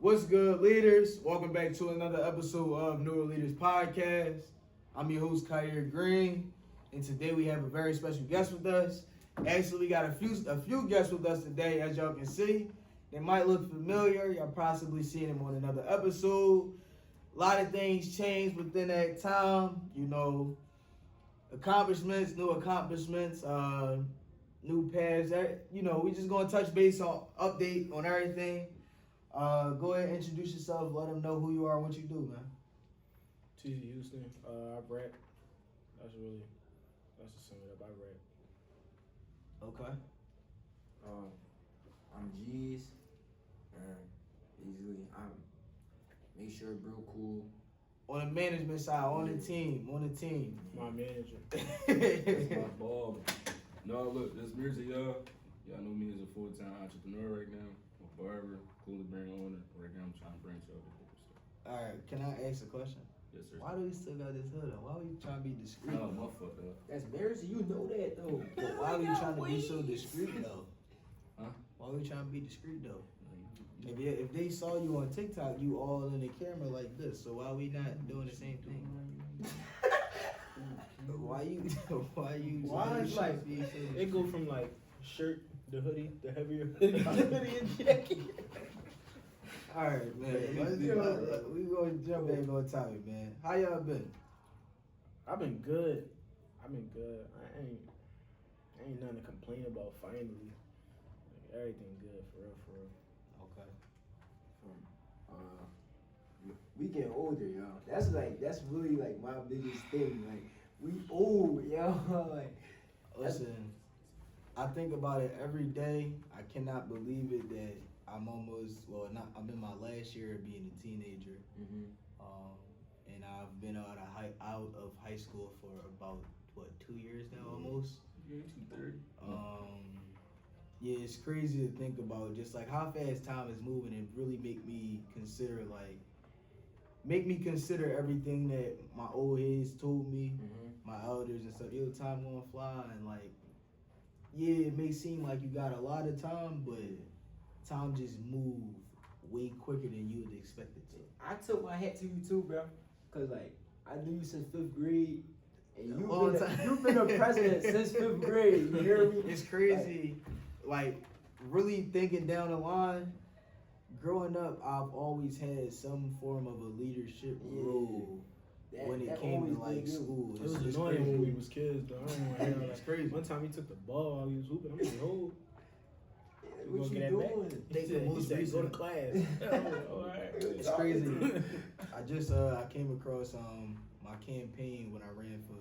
What's good, leaders? Welcome back to another episode of Newer Leaders Podcast. I'm your host, Kyrie Green, and today we have a very special guest with us. Actually, we got a few guests with us today, as y'all can see. They might look familiar. Y'all possibly seen them on another episode. A lot of things changed within that time. You know, accomplishments, new paths. You know, we just gonna touch base on update on everything. Go ahead and introduce yourself. Let them know who you are and what you do, man. Teezyhouston. I rap. That's to sum it up. I rap. Okay. I'm G's. Basically, I'm make sure bro cool. On the management side, on the team. My manager. That's my ball. No, look, this Mirzy, y'all know me as a full-time entrepreneur right now. I'm a barber, clothing brand owner. Right now, I'm trying to branch out with different stuff. All right, can I ask a question? Yes, sir. Why do we still got this hood on? Why are we trying to be discreet? No, my fuck up. That's Mirzy, you know that though. But why are we trying to be so discreet though? Huh? Why are we trying to be discreet though? No, If they saw you on TikTok, you all in the camera like this. So why are we not doing the same thing? Why It's like be so it go from like shirt, the hoodie, the heavier hoodie, hoodie and jacket. All right, man. We gonna jump back on topic, man. How y'all been? I've been good. I ain't nothing to complain about. Finally, like, everything good for real. Okay. We get older, y'all. That's really like my biggest thing. Like we old, yo. Like Listen, I think about it every day. I cannot believe it that I'm I'm in my last year of being a teenager. And I've been out of high school for about 2 years now almost. Yeah, 2:30. Yeah, it's crazy to think about just like how fast time is moving and really make me consider everything that my old heads told me, my elders and stuff. Yo, time gonna fly, and like, yeah, it may seem like you got a lot of time, but time just move way quicker than you would expect it to. I took my hat to you too, bro. Cause like I knew you since 5th grade, and you've been a president since 5th grade. You hear me? It's crazy. Like really thinking down the line. Growing up, I've always had some form of a leadership role when it came to like school. It was It's annoying crazy. when we was kids, though. I don't want to hear It's crazy. One time he took the ball while he was hooping. I'm like, hold. What you doing? Think the most Go to recent- class. All right. It's crazy. I came across my campaign when I ran for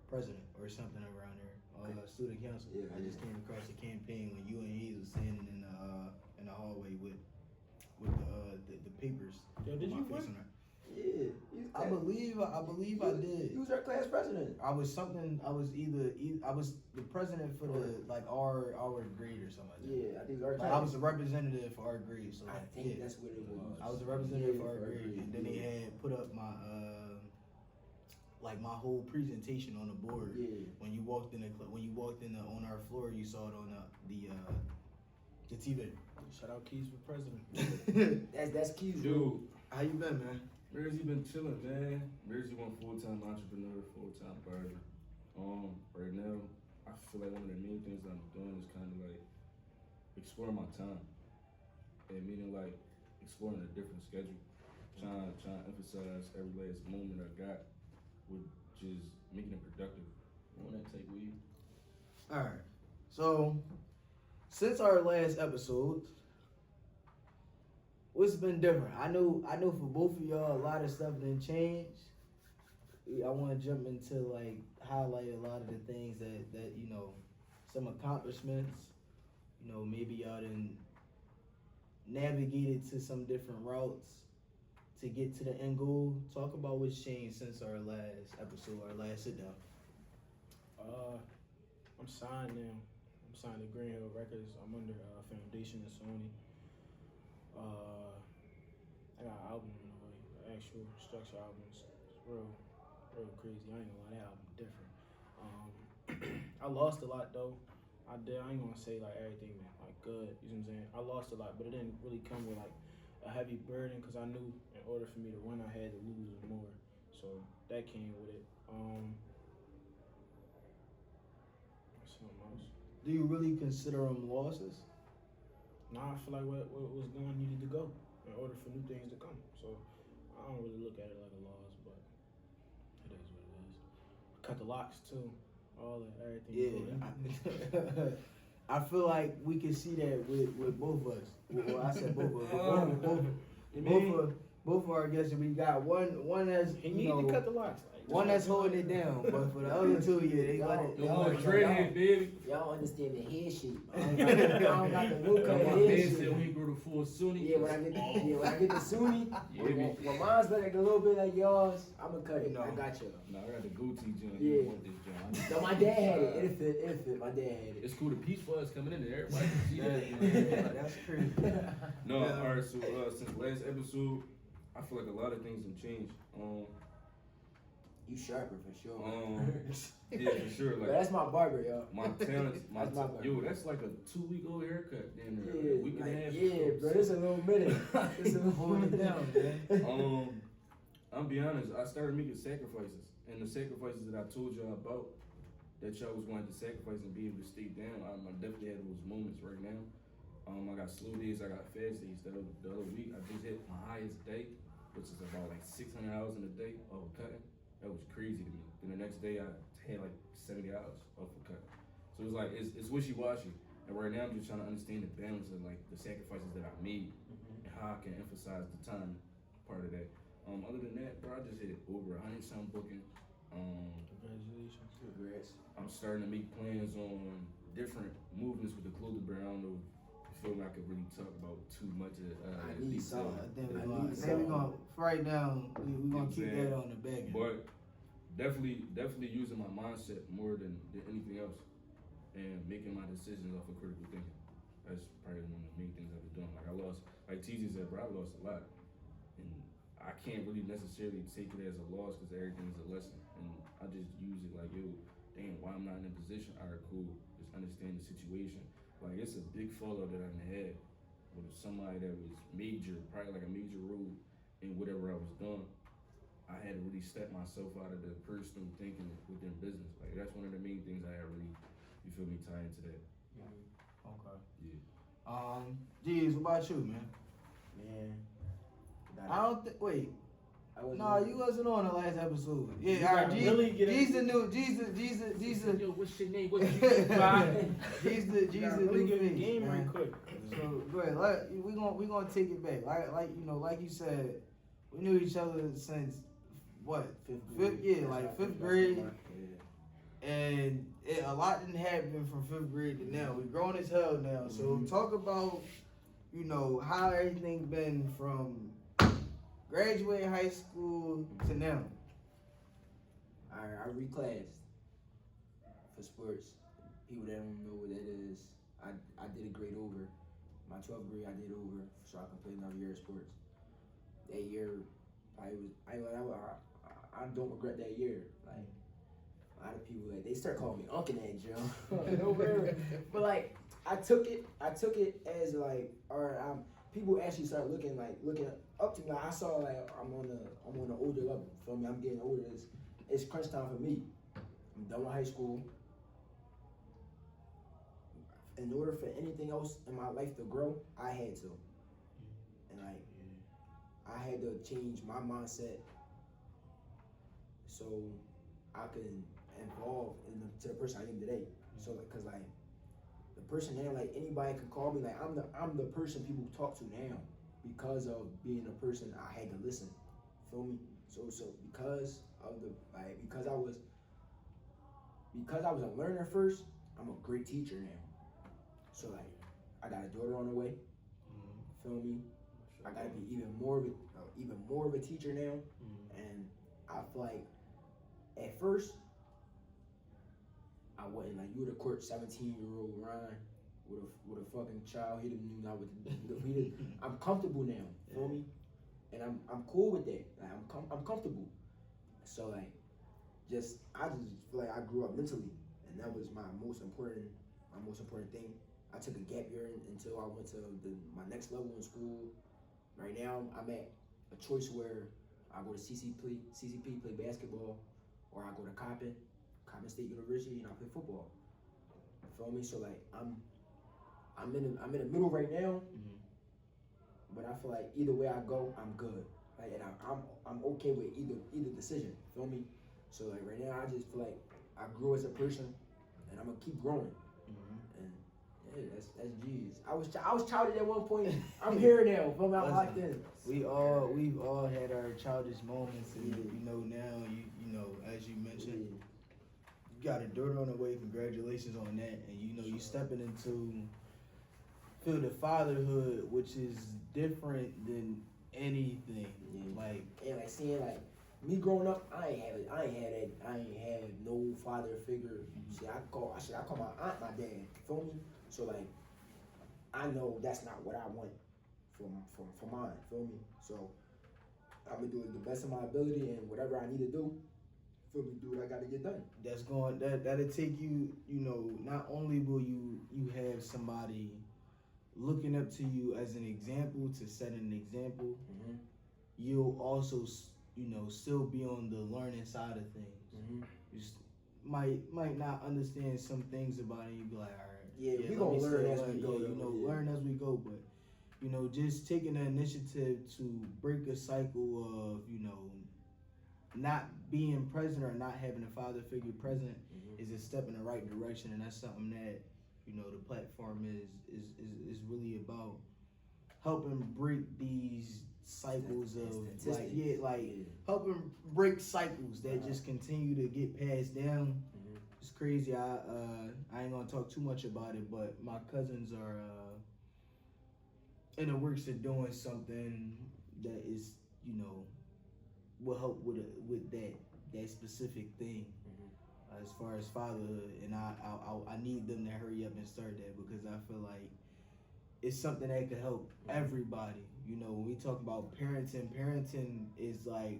president or something around there. Student council. Yeah, I just came across the campaign when you and he was standing in the hallway with the papers. Yo, did with you my face win? on Yeah. it. I believe I did. You was our class president. I was the president for our grade or something like that. Yeah, I think our Like, I was a representative for our grade, so I like, think yeah. that's what it was. I was a representative for our Yeah, grade, and then they had put up my my whole presentation on the board. Yeah. When you walked in on our floor, you saw it on the TV. Shout out Keys for president. That's key, Dude, How you been, man? Mirzy been chilling, man. Mirzy one full-time entrepreneur, full-time barber. Right now, I feel like one of the main things I'm doing is kind of like exploring my time, and meaning like exploring a different schedule. Trying to emphasize every last moment I got with just making it productive. You want that take weed? All right. So, since our last episode, what's been different? I know for both of y'all, a lot of stuff didn't change. I want to jump into like highlight a lot of the things that you know, some accomplishments. You know, maybe y'all done navigated to some different routes to get to the end goal. Talk about what's changed since our last episode, our last sit down. I'm signed now. I'm signed to Green Hill Records. I'm under Foundation and Sony. I got an album on the way, actual structure albums. It's real crazy. I ain't gonna lie, that album different. I lost a lot though. I ain't gonna say like everything like good. You know what I'm saying? I lost a lot, but it didn't really come with like a heavy burden because I knew in order for me to win, I had to lose more. So that came with it. Something else. Do you really consider them losses? Nah, I feel like what was going needed to go in order for new things to come. So I don't really look at it like a loss, but it is what it is. Cut the locks too, all that, everything. Yeah. I feel like we can see that with both of us. Well, I said both of us. Both of our guests. We got one that's He need to cut the locks. One that's holding it down, but for the other two, yeah, they got it. Dreadhead, baby. Y'all don't understand the head shape. I don't got the look of the My head man shape. said when he grew to full Sunni. Yeah, when I get the Sunni, Yeah, when mine's like a little bit like yours, I'ma cut it. No. I got you. No, I got the goatee joint. Yeah. You want this joint. No, my dad had it. It fit. My dad had it. It's cool. The peach fuzz coming in there. Everybody can see that. Yeah, that's crazy. No, Yeah. alright. So since last episode, I feel like a lot of things have changed. You sharper for sure. Yeah, for sure. But Like that's my barber, y'all. my talents, That's my barber. yo, that's like a 2-week-old haircut. Damn near Yeah, a week and a half. yeah, bro. It's a little minute. It's a little Hold it minute. down, man. I'm be honest. I started making sacrifices, and the sacrifices that I told y'all about, that y'all was going to sacrifice and be able to stay down. I definitely had those moments right now. I got slow days, I got fast days. The other week, I just hit my highest day, which is about like 600 hours in a day of cutting. That was crazy to me. Then the next day, I had like 70 hours off a cut. So it's like it's wishy-washy. And right now, I'm just trying to understand the balance of like the sacrifices that I made and how I can emphasize the time part of that. Other than that, bro, I just hit over 100 something booking. Congratulations. Congrats. I'm starting to make plans on different movements with the clothing brand. I don't know if you feel me, I could really talk about too much of I need detail. some. I think I we're need gonna for right now. We're gonna keep Exactly. that on the back end. But definitely using my mindset more than anything else, and making my decisions off of critical thinking. That's probably one of the main things I've been doing. Like I lost, like TZ said, bro, I lost a lot, and I can't really necessarily take it as a loss because everything is a lesson, and I just use it like, yo, damn, why I'm not in a position? All right, cool. Just understand the situation. Like it's a big fallout that I had with somebody that was major, probably like a major role in whatever I was doing. I had to really step myself out of the personal thinking within business. Like that's one of the main things I had really, you feel me, tie into that. Okay. Yeah. Jeez, what about you, man? Man. I don't think. Wait. I wasn't No, on- you wasn't on the last episode. Yeah, You all right. gotta G's, really get G's the into new. G's the. Yo, what's your name? What you do, bro? G's the Really new get the face, game man. right quick. So go ahead. We gonna take it back. Like you said, we knew each other since what? Fifth grade. Yeah. And a lot didn't happen from 5th grade to now. We're grown as hell now. So talk about, how everything been from graduating high school to now. I reclassed for sports. People that don't know what that is, I did a grade over. My 12th grade I did over so I could play another year of sports. That year, I don't regret that year. Like a lot of people, like they start calling me Uncle that Joe. But like I took it as like, people actually start looking up to me. Like, I saw like I'm on the older level. Feel me? I'm getting older. It's crunch time for me. I'm done with high school. In order for anything else in my life to grow, I had to. And like, I had to change my mindset so I can evolve to the person I am today. So like, cause like, the person now, like anybody could call me, like I'm the person people talk to now because of being a person I had to listen. Feel me? So because I was a learner first, I'm a great teacher now. So like, I got a daughter on the way. Feel me? I gotta be even more of a teacher now. And I feel like at first I wasn't like, you would have court 17-year-old Ron with a fucking child. He didn't knew not what to do. I'm comfortable now. Feel me? And I'm cool with that. Like I'm comfortable. So like, I just feel like I grew up mentally, and that was my most important thing. I took a gap year until I went to my next level in school. right now I'm at a choice where I go to CCP play basketball, or I go to Coppin State University, and I play football. You feel me? So like I'm in the middle right now, but I feel like either way I go, I'm good. Like, and I'm okay with either decision. Feel me? So like right now, I just feel like I grew as a person, and I'm gonna keep growing. And yeah, that's G's. I was childish at one point. I'm here now. Feel me? I'm locked in. We've all had our childish moments, and you know now you know, as you mentioned, you got a daughter on the way. Congratulations on that, and you know you stepping into field of fatherhood, which is different than anything. Like seeing like me growing up, I ain't had no father figure. I call my aunt my dad. Feel me? So like I know that's not what I want for mine. Feel me? So I'm gonna do it the best of my ability, and whatever I need to do, feel me, do what I gotta get done. That'll take you. You know, not only will you have somebody looking up to you as an example to set an example, you'll also, you know, still be on the learning side of things. You just might not understand some things about it. You be like, all right, we gonna learn as we go. You know, learn as we go. But you know, just taking the initiative to break a cycle of, you know, not being present or not having a father figure present is a step in the right direction, and that's something that, you know, the platform is really about helping break these cycles of helping break cycles that just continue to get passed down. It's crazy. I ain't gonna talk too much about it, but my cousins are in the works of doing something that is, you know, will help with that specific thing. As far as fatherhood, and I need them to hurry up and start that, because I feel like it's something that could help everybody. You know, when we talk about parenting is like,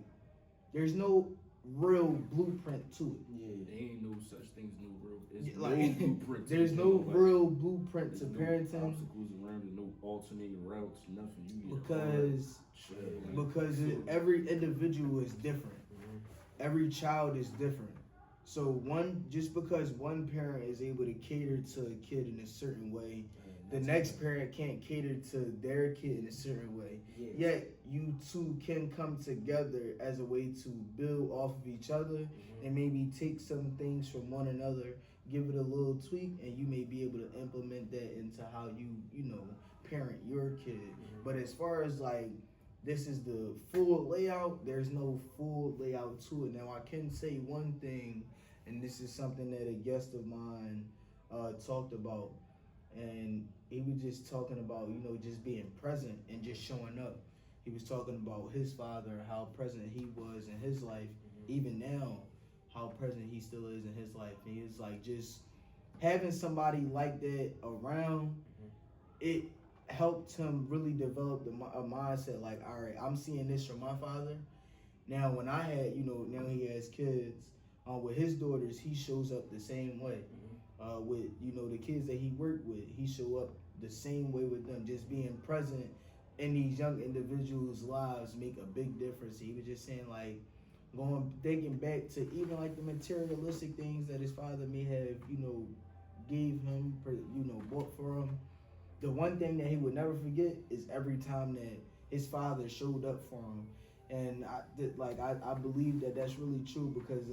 there's no real blueprint to it. There ain't no such thing as no real. It's Like, no blueprint. There's no real blueprint to parenting. Obstacles around it, no alternating routes, nothing. Because every individual is different. Every child is different. So just because one parent is able to cater to a kid in a certain way, the next parent can't cater to their kid in a certain way. Yet you two can come together as a way to build off of each other and maybe take some things from one another, give it a little tweak, and you may be able to implement that into how you know, parent your kid. But as far as like, this is the full layout, there's no full layout to it. Now I can say one thing, and this is something that a guest of mine talked about, and he was just talking about, you know, just being present and just showing up. He was talking about his father, how present he was in his life, even now, how present he still is in his life. And he was like, just having somebody like that around, it helped him really develop a mindset like, all right, I'm seeing this from my father. Now, when I had, you know, now he has kids, with his daughters, he shows up the same way. With, you know, the kids that he worked with, he show up the same way with them. Just being present in these young individuals' lives make a big difference. He was just saying, like, thinking back to even like the materialistic things that his father may have, you know, gave him, you know, bought for him. The one thing that he would never forget is every time that his father showed up for him. And I believe that that's really true, because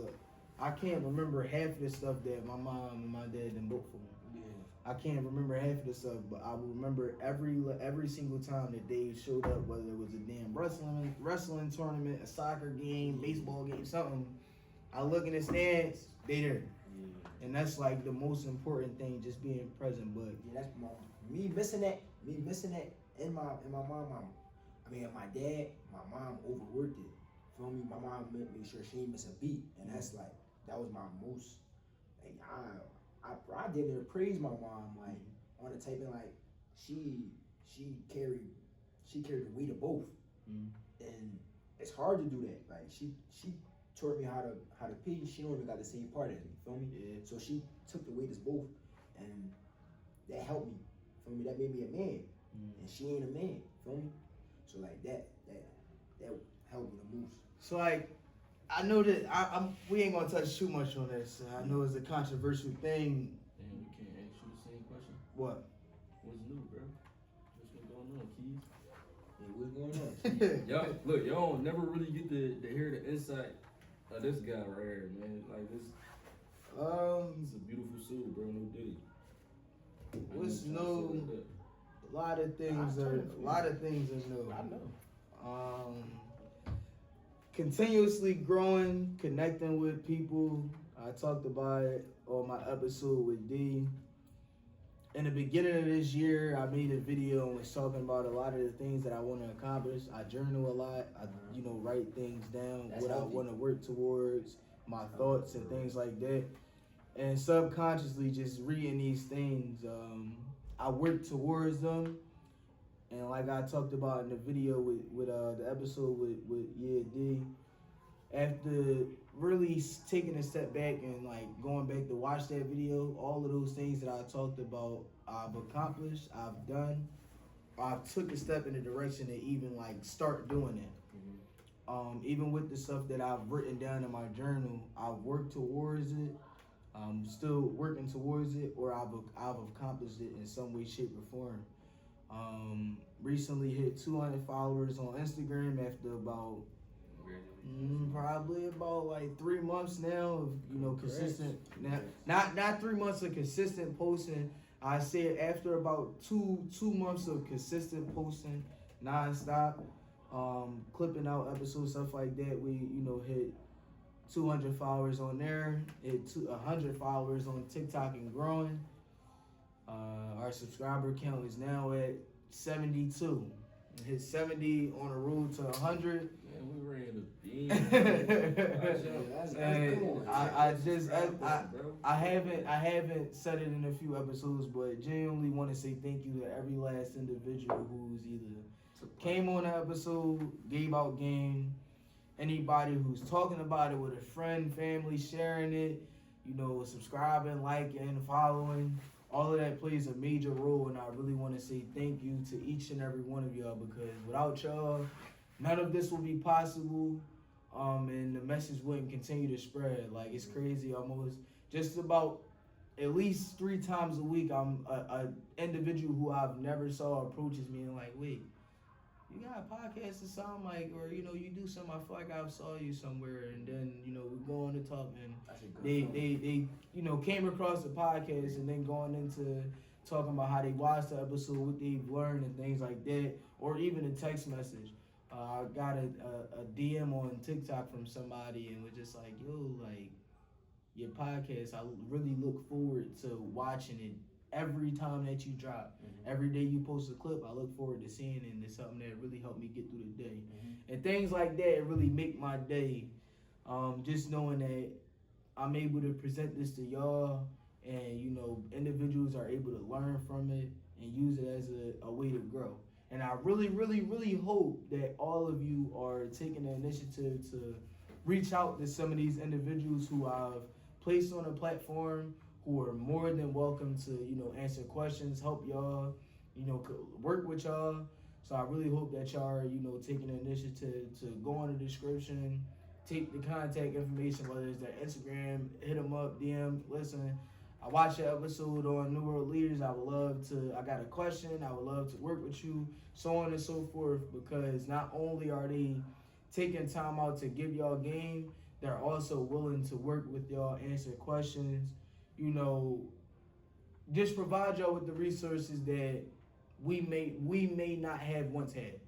I can't remember half of the stuff that my mom and my dad done bought for me. I can't remember half of the stuff, but I will remember every single time that they showed up, whether it was a damn wrestling tournament, a soccer game, baseball game, something. I look in the stands, they there. And that's like the most important thing, just being present. But that's me missing that in my mom. I mean, my dad, my mom overworked it. Feel me? My mom made sure she didn't miss a beat, and that's like, that was my most. Like, I didn't praise my mom, like, on the type of, like, she carried the weight of both, and it's hard to do that. Like, she taught me how to pee. She don't even got the same part as me. Feel me? So she took the weight as both, and that helped me. Feel me? That made me a man, and she ain't a man. Feel me? So like that helped me the most. So like, I know that we ain't gonna touch too much on this. I know it's a controversial thing. Damn, we can't ask you the same question. What? What's new, bro? What's been going on, Keys? Yeah, what's going on? Y'all, look, y'all don't never really get to hear the insight of this guy right here, man. Like this, it's a beautiful suit, bro. No Diddy. What's new? A lot of things are new. I know. Continuously growing, connecting with people. I talked about it on my episode with D. In the beginning of this year, I made a video and was talking about a lot of the things that I want to accomplish. I journal a lot. I, write things down, That's what healthy. I want to work towards, my thoughts and things like that. And subconsciously, just reading these things, I work towards them. And like I talked about in the video with the episode with D, after really taking a step back and like going back to watch that video, all of those things that I talked about, I've accomplished, I've done, I've took a step in the direction to even like start doing it. Even with the stuff that I've written down in my journal, I've worked towards it. I'm still working towards it, or I've accomplished it in some way, shape, or form. Recently hit 200 followers on Instagram after about probably about like 3 months now of consistent. Now, not 3 months of consistent posting. I said after about two months of consistent posting, nonstop, clipping out episodes, stuff like that. We hit 200 followers on there. Hit 100 followers on TikTok and growing. Our subscriber count is now at 72. Hit 70 on the road to 100. Man, we ran a beam. I haven't said it in a few episodes, but genuinely want to say thank you to every last individual who's either came on the episode, gave out game, anybody who's talking about it with a friend, family, sharing it, subscribing, liking, following. All of that plays a major role, and I really want to say thank you to each and every one of y'all, because without y'all, none of this will be possible, and the message wouldn't continue to spread. Like, it's crazy. Almost just about at least 3 times a week, I'm a individual who I've never saw approaches me and like, wait, you got a podcast or something, like, or you do something. I feel like I saw you somewhere, and then we go on to talk, and they came across the podcast, and then going into talking about how they watched the episode, what they've learned, and things like that, or even a text message. I got a DM on TikTok from somebody, and was just like, yo, like, your podcast, I really look forward to watching it every time that you drop. Every day you post a clip, I look forward to seeing it, and it's something that really helped me get through the day. And things like that really make my day. Just knowing that I'm able to present this to y'all, and individuals are able to learn from it and use it as a way to grow. And I really, really, really hope that all of you are taking the initiative to reach out to some of these individuals who I've placed on a platform, who are more than welcome to, answer questions, help y'all, work with y'all. So I really hope that y'all are, taking the initiative to go in the description, take the contact information, whether it's their Instagram, hit them up, DM, listen, I watched your episode on New World Leaders. I got a question. I would love to work with you, so on and so forth, because not only are they taking time out to give y'all game, they're also willing to work with y'all, answer questions, just provide y'all with the resources that we may not have once had.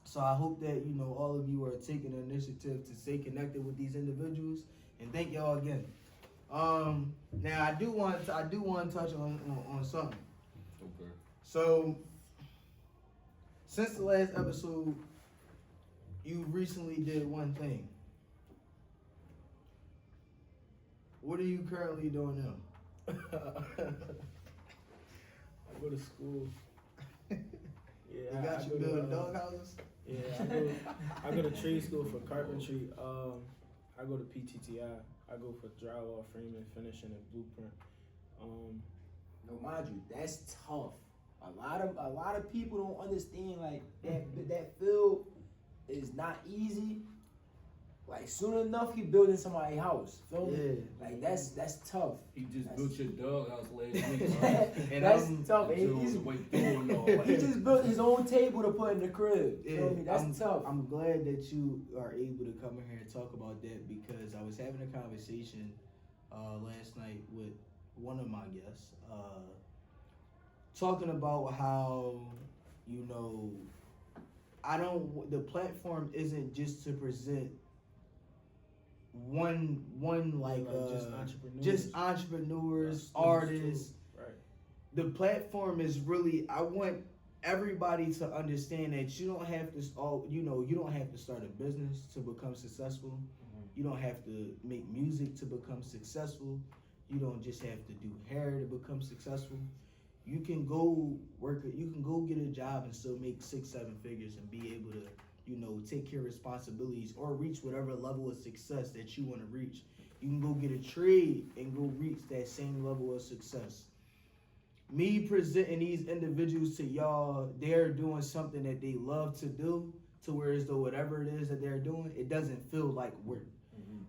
So I hope that all of you are taking the initiative to stay connected with these individuals, and thank y'all again. Now I do want to touch on something. Okay. So since the last episode, you recently did one thing. What are you currently doing now? I go to school. Yeah, They got you building dog houses? Yeah, I go to trade school for carpentry. I go to PTTI. I go for drywall framing, finishing, and blueprint. No, mind you, that's tough. A lot of people don't understand like that field is not easy. Like soon enough, he building somebody's house. Feel me? Like that's tough. He just built your doghouse last week. And that's tough. And he just built his own table to put in the crib. Feel me? That's tough. I'm glad that you are able to come in here and talk about that because I was having a conversation last night with one of my guests, talking about how, you know, the platform isn't just to present one like just entrepreneurs, artists. Right. The platform is really, I want everybody to understand that you don't have to start a business to become successful. You don't have to make music to become successful. You don't just have to do hair to become successful. You can go get a job and still make 6-7 figures and be able to, you know, take care of responsibilities or reach whatever level of success that you want to reach. You can go get a trade and go reach that same level of success. Me presenting these individuals to y'all, they're doing something that they love to do, to where as though whatever it is that they're doing, it doesn't feel like work.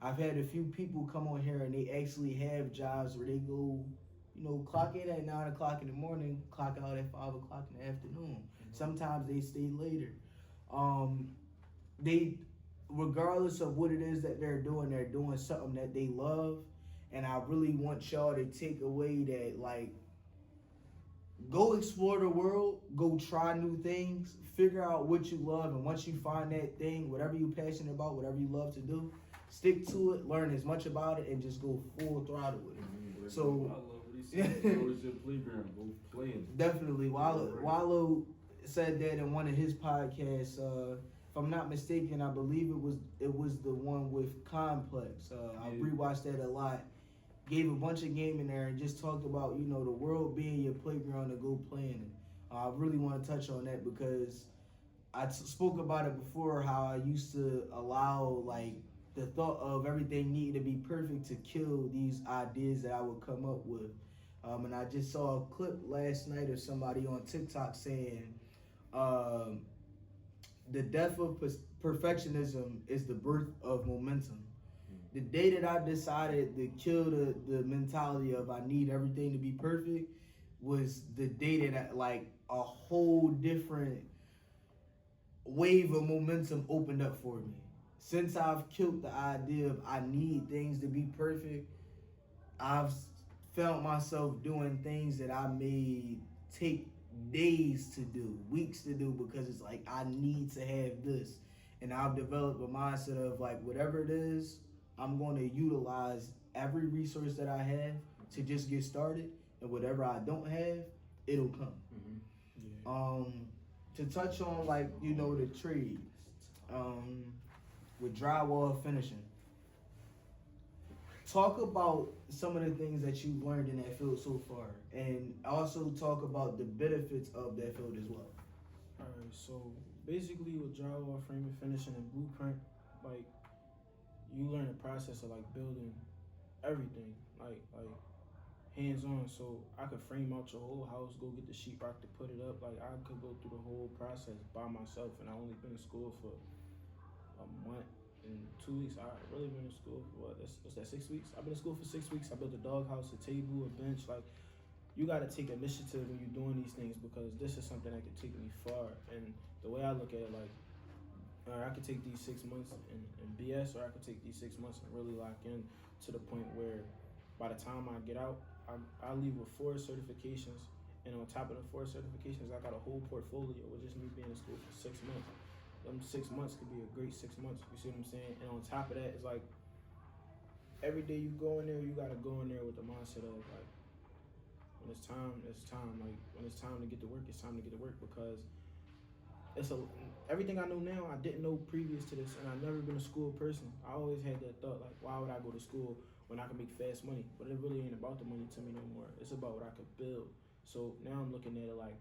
I've had a few people come on here and they actually have jobs where they go, you know, clock in at 9 o'clock in the morning, clock out at 5 o'clock in the afternoon. Sometimes they stay later. They, regardless of what it is that they're doing something that they love. And I really want y'all to take away that, like, go explore the world, go try new things, figure out what you love, and once you find that thing, whatever you're passionate about, whatever you love to do, stick to it, learn as much about it, and just go full throttle with it. So, I love what he said. Go to your playground, go play in it. Definitely, Wallow said that in one of his podcasts. If I'm not mistaken, I believe it was the one with Complex. I rewatched that a lot. Gave a bunch of game in there and just talked about, you know, the world being your playground to go play in it. I really want to touch on that because I spoke about it before, how I used to allow, like, the thought of everything needing to be perfect to kill these ideas that I would come up with. And I just saw a clip last night of somebody on TikTok saying, the death of perfectionism is the birth of momentum. The day that I decided to kill the mentality of I need everything to be perfect was the day that a whole different wave of momentum opened up for me. Since I've killed the idea of I need things to be perfect, I've found myself doing things that I may take days to do, weeks to do, because it's like I need to have this. And I've developed a mindset of like whatever it is, I'm going to utilize every resource that I have to just get started, and whatever I don't have, it'll come. To touch on like, you know, the trades, with drywall finishing. Talk about some of the things that you've learned in that field so far, and also talk about the benefits of that field as well. Alright, so basically with drywall framing, finishing, and blueprint, like, you learn the process of like building everything, like hands-on. So I could frame out your whole house, go get the sheetrock to put it up. Like I could go through the whole process by myself, and I only been in school for a month and 2 weeks. I really been in school for what's that, 6 weeks? I've been in school for 6 weeks. I built a doghouse, a table, a bench. Like, you got to take initiative when you're doing these things, because this is something that could take me far. And the way I look at it, like, all right, I could take these 6 months and BS, or I could take these 6 months and really lock in to the point where by the time I get out, I leave with 4 certifications. And on top of the 4 certifications, I got a whole portfolio with just me being in school for 6 months. Them 6 months could be a great 6 months. You see what I'm saying? And on top of that, it's like every day you go in there, you gotta go in there with the mindset of like, when it's time, it's time. Like when it's time to get to work, it's time to get to work, because everything I know now I didn't know previous to this, and I've never been a school person. I always had that thought like, why would I go to school when I can make fast money? But it really ain't about the money to me no more. It's about what I could build. So now I'm looking at it like,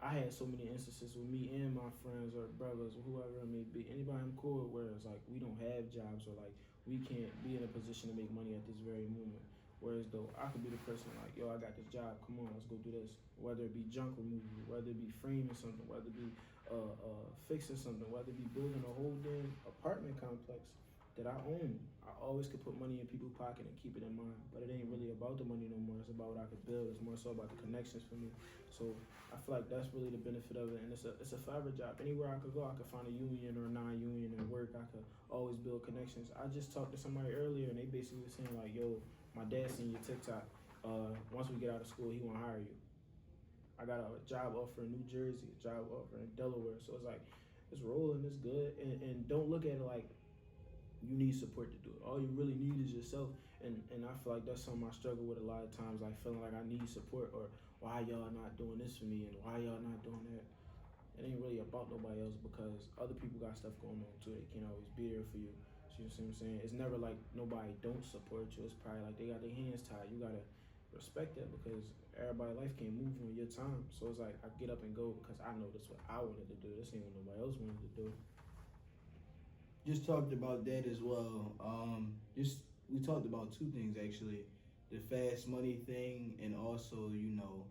I had so many instances with me and my friends or brothers or whoever it may be, anybody I'm cool with, where it's like we don't have jobs, or like we can't be in a position to make money at this very moment. Whereas though I could be the person like, yo, I got this job, come on, let's go do this. Whether it be junk removal, whether it be framing something, whether it be fixing something, whether it be building a whole damn apartment complex that I own. I always could put money in people's pocket and keep it in mind. But it ain't really about the money no more. It's about what I could build. It's more so about the connections for me. So I feel like that's really the benefit of it. And it's a forever job. Anywhere I could go, I could find a union or a non-union and work. I could always build connections. I just talked to somebody earlier and they basically were saying like, yo, my dad seen your TikTok. Once we get out of school, he won't hire you. I got a job offer in New Jersey, a job offer in Delaware. So it's like, it's rolling, it's good. And don't look at it like you need support to do it. All you really need is yourself. And I feel like that's something I struggle with a lot of times, like feeling like I need support or why y'all not doing this for me and why y'all not doing that. It ain't really about nobody else because other people got stuff going on too. They can't always be there for you. You know what I'm saying? It's never like nobody don't support you. It's probably like they got their hands tied. You gotta respect that because everybody's life can't move on your time. So it's like I get up and go because I know this what I wanted to do. This ain't what nobody else wanted to do. Just talked about that as well. We talked about two things actually, the fast money thing and also, you know,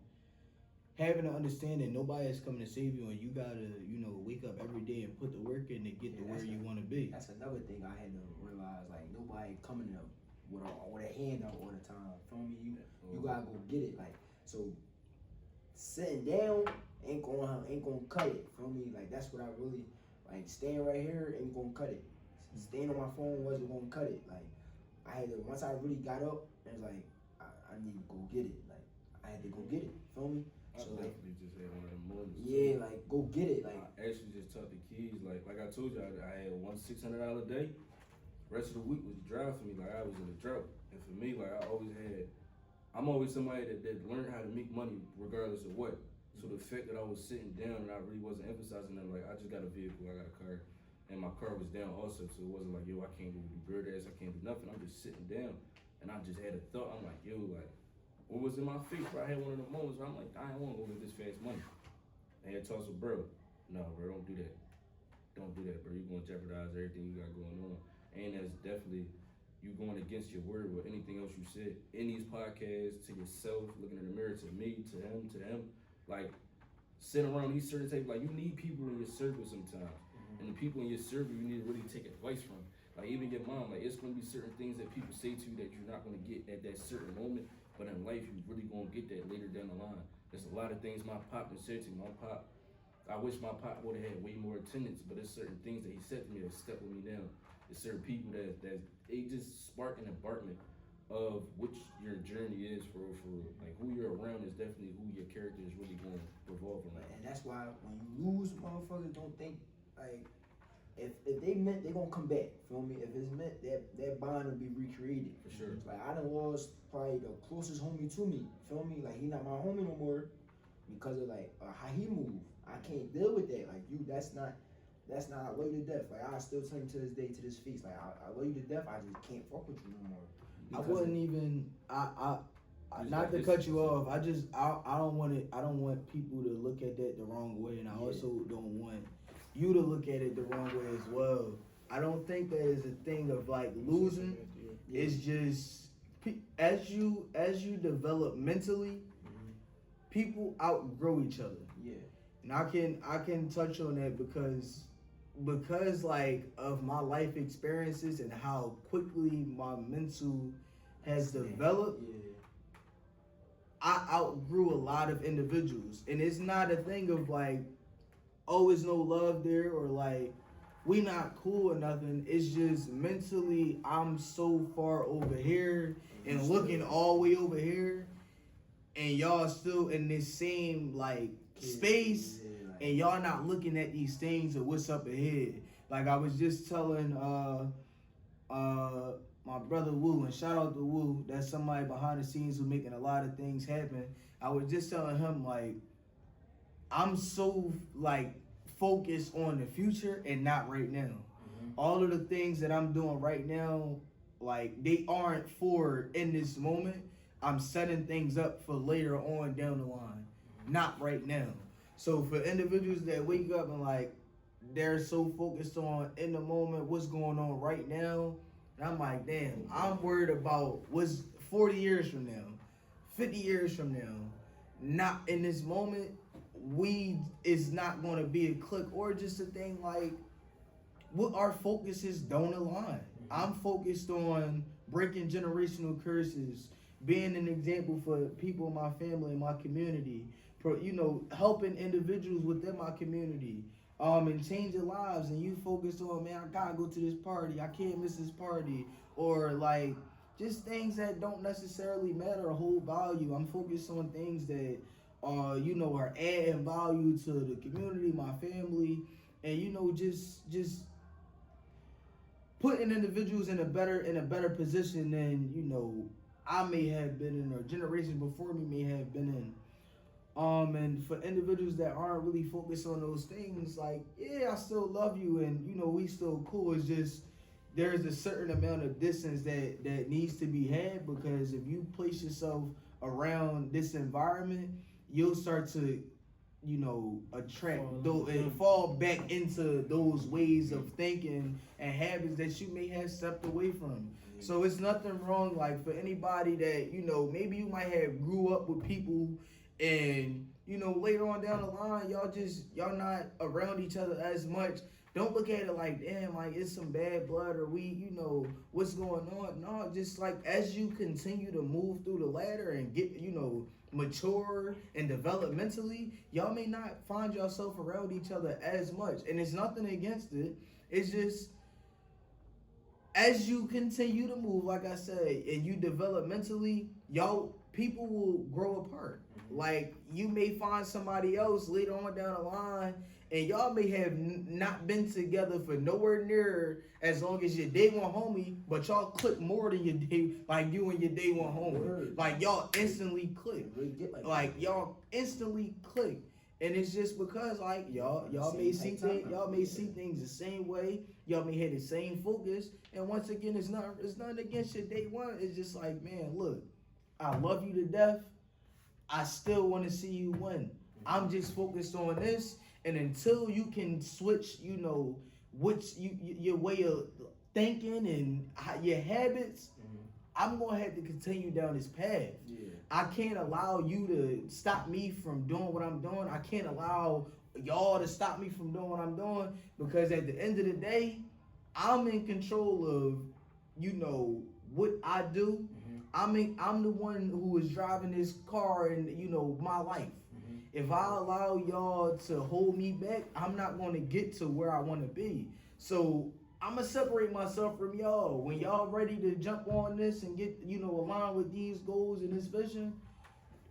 having to understand that nobody is coming to save you and you gotta, you know, wake up every day and put the work in to get to where you want to be. That's another thing I had to realize. Like nobody coming up with a hand out all the time. Feel me? You gotta go get it. Like so, sitting down ain't gonna cut it. Feel me? Like that's what I really like. Staying right here ain't gonna cut it. Staying on my phone wasn't gonna cut it. Like I had to once I really got up, it was like I need to go get it. Like I had to go get it. Feel me? I So definitely just had one of them moments. yeah, like go get it. Like I actually just taught the kids, like I told you, I had one $600 a day. Rest of the week was dry for me, like I was in a drought. And for me, like I'm always somebody that learned how to make money regardless of what. So the fact that I was sitting down and I really wasn't emphasizing that, like I just got a vehicle, I got a car, and my car was down also. So it wasn't like, yo, I can't go do bird ass, I can't do nothing. I'm just sitting down, and I just had a thought. I'm like, yo, like. What was in my face, bro? I had one of the moments where I'm like, I don't want to go get this fast money. I had talks with bro. No, bro, don't do that. Don't do that, bro. You're going to jeopardize everything you got going on. And that's definitely you going against your word with anything else you said. In these podcasts, to yourself, looking in the mirror, to me, to him. Like, sitting around these certain tables, like, you need people in your circle sometimes. Mm-hmm. And the people in your circle, you need to really take advice from. Like, even your mom, like, it's going to be certain things that people say to you that you're not going to get at that certain moment. But in life, you really gonna get that later down the line. There's a lot of things my pop said to me. I wish my pop would have had way more attendance, but there's certain things that he said to me that stuck with me now. There's certain people that they just spark an embarkment of which your journey is for real. Like who you're around is definitely who your character is really going to revolve around. And that's why when you lose, motherfuckers don't think like if they meant, they gonna come back. Feel me? If it's meant, that bond will be recreated. For sure. Like I done lost probably the closest homie to me. Feel me? Like he not my homie no more because of like how he move. I can't deal with that. Like you, that's not. I love you to death. Like I still tell him to this day, to this feast. Like I love you to death. I just can't fuck with you no more. I wouldn't even. Not to cut you off. I don't want it. I don't want people to look at that the wrong way, and I also don't want you to look at it the wrong way as well. I don't think that is a thing of like losing. It's just as you develop mentally, people outgrow each other. Yeah. And I can touch on that because like of my life experiences and how quickly my mental has developed. Yeah. I outgrew a lot of individuals, and it's not a thing of like, oh, it's no love there or like we not cool or nothing. It's just mentally I'm so far over here and looking all the way over here, and y'all still in this same like space, and y'all not looking at these things or what's up ahead. Like I was just telling my brother Wu, and shout out to Wu, that's somebody behind the scenes who making a lot of things happen. I was just telling him like I'm so like focused on the future and not right now. All of the things that I'm doing right now, like they aren't for in this moment. I'm setting things up for later on down the line, not right now. So for individuals that wake up and like they're so focused on in the moment what's going on right now, and I'm like, damn, I'm worried about what's 40 years from now, 50 years from now, not in this moment, we is not going to be a click or just a thing like what our focuses don't align. I'm focused on breaking generational curses, being an example for people in my family and my community, helping individuals within my community, and changing lives. And you focused on, man, I gotta go to this party, I can't miss this party, or like just things that don't necessarily matter or hold value. I'm focused on things that are adding value to the community, my family, and just putting individuals in a better position than I may have been in, or generations before me may have been in. And for individuals that aren't really focused on those things, like, yeah, I still love you and we still cool. It's just there's a certain amount of distance that needs to be had, because if you place yourself around this environment, you'll start to attract and fall back into those ways of thinking and habits that you may have stepped away from. So it's nothing wrong, like, for anybody that maybe you might have grew up with people, and later on down the line y'all not around each other as much. Don't look at it like, damn, like it's some bad blood, or we what's going on. No, just like as you continue to move through the ladder and get mature and develop mentally, y'all may not find yourself around each other as much. And it's nothing against it. It's just as you continue to move, like I said, and you develop mentally, people will grow apart. Like, you may find somebody else later on down the line, and y'all may have not been together for nowhere near as long as your day one homie, but y'all click more than your day, like you and your day one homie. Like, y'all instantly click. Like, y'all instantly click. And it's just because, like, y'all may see things the same way. Y'all may have the same focus. And once again, it's nothing against your day one. It's just like, man, look, I love you to death. I still want to see you win. I'm just focused on this, and until you can switch, your way of thinking and your habits, I'm gonna have to continue down this path. Yeah. I can't allow you to stop me from doing what I'm doing. I can't allow y'all to stop me from doing what I'm doing, because at the end of the day, I'm in control of, what I do. I'm the one who is driving this car in, my life. If I allow y'all to hold me back, I'm not going to get to where I want to be. So I'm going to separate myself from y'all. When y'all ready to jump on this and get, aligned with these goals and this vision,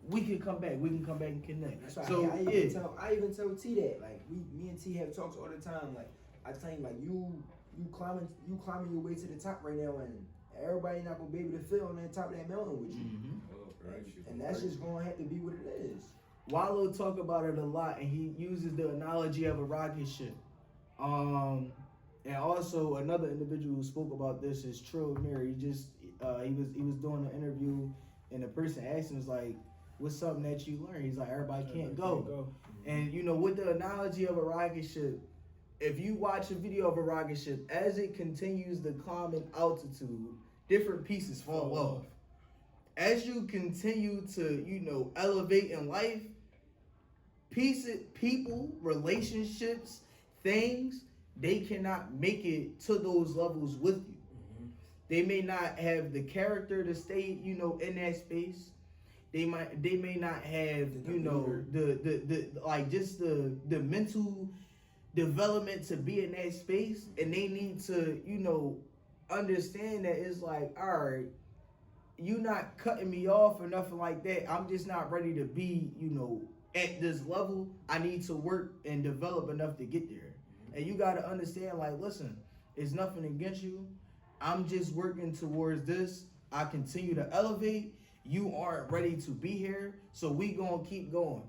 we can come back. We can come back and connect. That's right. So, I even tell T that. Like, me and T have talks all the time. Like, I tell him, like, you climbing your way to the top right now, and everybody not gonna be able to fit on the top of that mountain with you. And that's just gonna have to be what it is. Wallow talk about it a lot, and he uses the analogy of a rocket ship. And also another individual who spoke about this is Trill Mary. He was doing an interview, and the person asked him, was like, what's something that you learned? He's like, everybody can't go. And with the analogy of a rocket ship, if you watch a video of a rocket ship, as it continues to climb in altitude, different pieces fall off. As you continue to, elevate in life, people, relationships, things, they cannot make it to those levels with you. They may not have the character to stay, in that space. They may not have, the mental development to be in that space, and they need to, understand that it's like, all right, you not cutting me off or nothing like that. I'm just not ready to be, at this level. I need to work and develop enough to get there. And you got to understand, like, listen, it's nothing against you. I'm just working towards this. I continue to elevate. You aren't ready to be here, so we gonna keep going.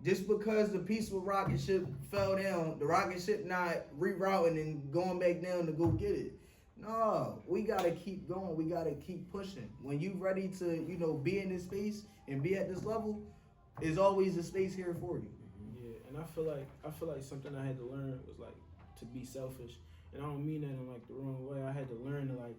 Just because the peaceful rocket ship fell down, the rocket ship not rerouting and going back down to go get it. No, we gotta keep going. We gotta keep pushing. When you ready to, be in this space and be at this level, there's always a space here for you. Yeah, and I feel like something I had to learn was like to be selfish, and I don't mean that in like the wrong way. I had to learn to like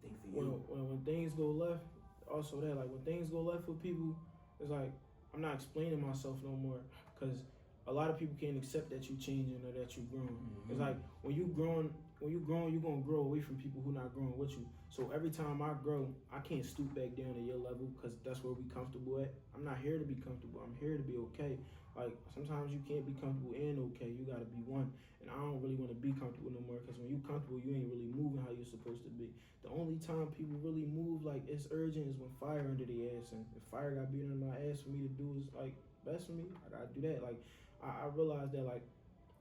think for you. When things go left, also that, like when things go left with people, it's like I'm not explaining myself no more, because a lot of people can't accept that you changing or that you growing. Mm-hmm. It's like when you growing, you're gonna grow away from people who not growing with you. So every time I grow, I can't stoop back down to your level, because that's where we comfortable at. I'm not here to be comfortable. I'm here to be okay. Like sometimes you can't be comfortable and okay. You gotta be one. And I don't really want to be comfortable no more, because when you comfortable, you ain't really moving how you're supposed to be. The only time people really move like it's urgent is when fire under the ass, and if fire got beat under my ass for me to do is like best for me, I gotta do that. Like I realized that like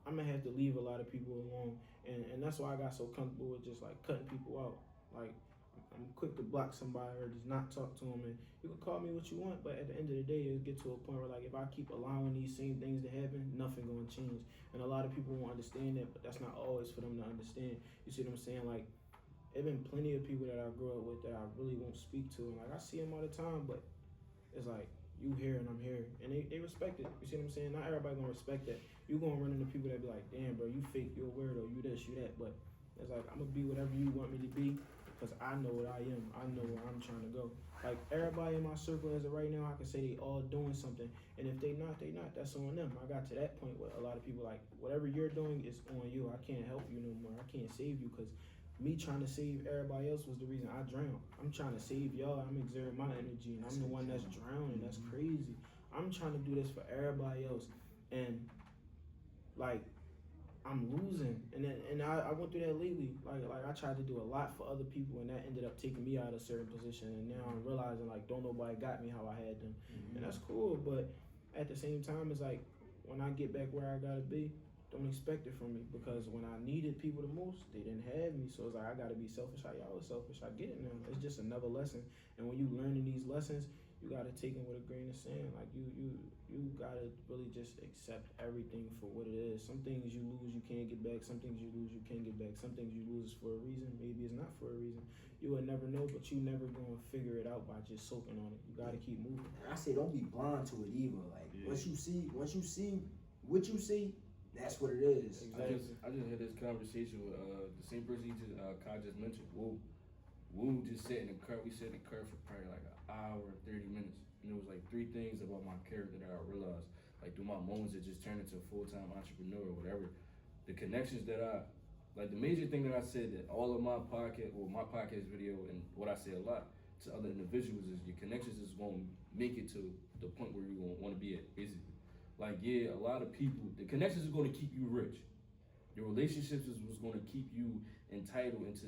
I'm gonna have to leave a lot of people alone, and that's why I got so comfortable with just like cutting people out. Like I'm quick to block somebody or just not talk to them, and you can call me what you want, but at the end of the day, it'll get to a point where like if I keep allowing these same things to happen, nothing gonna change. And a lot of people won't understand that, but that's not always for them to understand. You see what I'm saying? Like there been plenty of people that I grew up with that I really won't speak to, and like I see them all the time, but it's like you here and I'm here, and they respect it. You see what I'm saying? Not everybody gonna respect that. You gonna run into people that be like, damn bro, you fake, you a weirdo, you this, you that, but it's like I'm gonna be whatever you want me to be, because I know what I am. I know where I'm trying to go. Like everybody in my circle as of right now, I can say they all doing something, and if they not, they not. That's on them. I got to that point where a lot of people like, whatever you're doing is on you. I can't help you no more. I can't save you, because me trying to save everybody else was the reason I drowned. I'm trying to save y'all. I'm exerting my energy, and I'm the one that's drowning. That's crazy. I'm trying to do this for everybody else, and like I'm losing. And I went through that lately. Like I tried to do a lot for other people, and that ended up taking me out of a certain position. And now I'm realizing like don't nobody got me how I had them, and that's cool. But at the same time, it's like when I get back where I gotta be, don't expect it from me, because when I needed people the most, they didn't have me. So it's like I gotta be selfish. How y'all was selfish. I get it now. It's just another lesson. And when you learning these lessons, you gotta take them with a grain of sand. Like you gotta really just accept everything for what it is. Some things you lose, you can't get back. Some things you lose, you can get back. Some things you lose for a reason. Maybe it's not for a reason. You will never know, but you never gonna figure it out by just soaking on it. You gotta keep moving. I say don't be blind to it either. Like once you see what you see, that's what it is. Exactly. I just had this conversation with the same person Kai just mentioned. Woo just sat in the car. We sat in the car for probably like an hour and 30 minutes. And there was like 3 things about my character that I realized. Like through my moments that just turned into a full-time entrepreneur or whatever. The connections that the major thing that I said that all of my podcast video and what I say a lot to other individuals is your connections is going to make it to the point where you're going to want to be at, basically. Like, yeah, a lot of people, the connections is going to keep you rich. Your relationships is what's going to keep you entitled into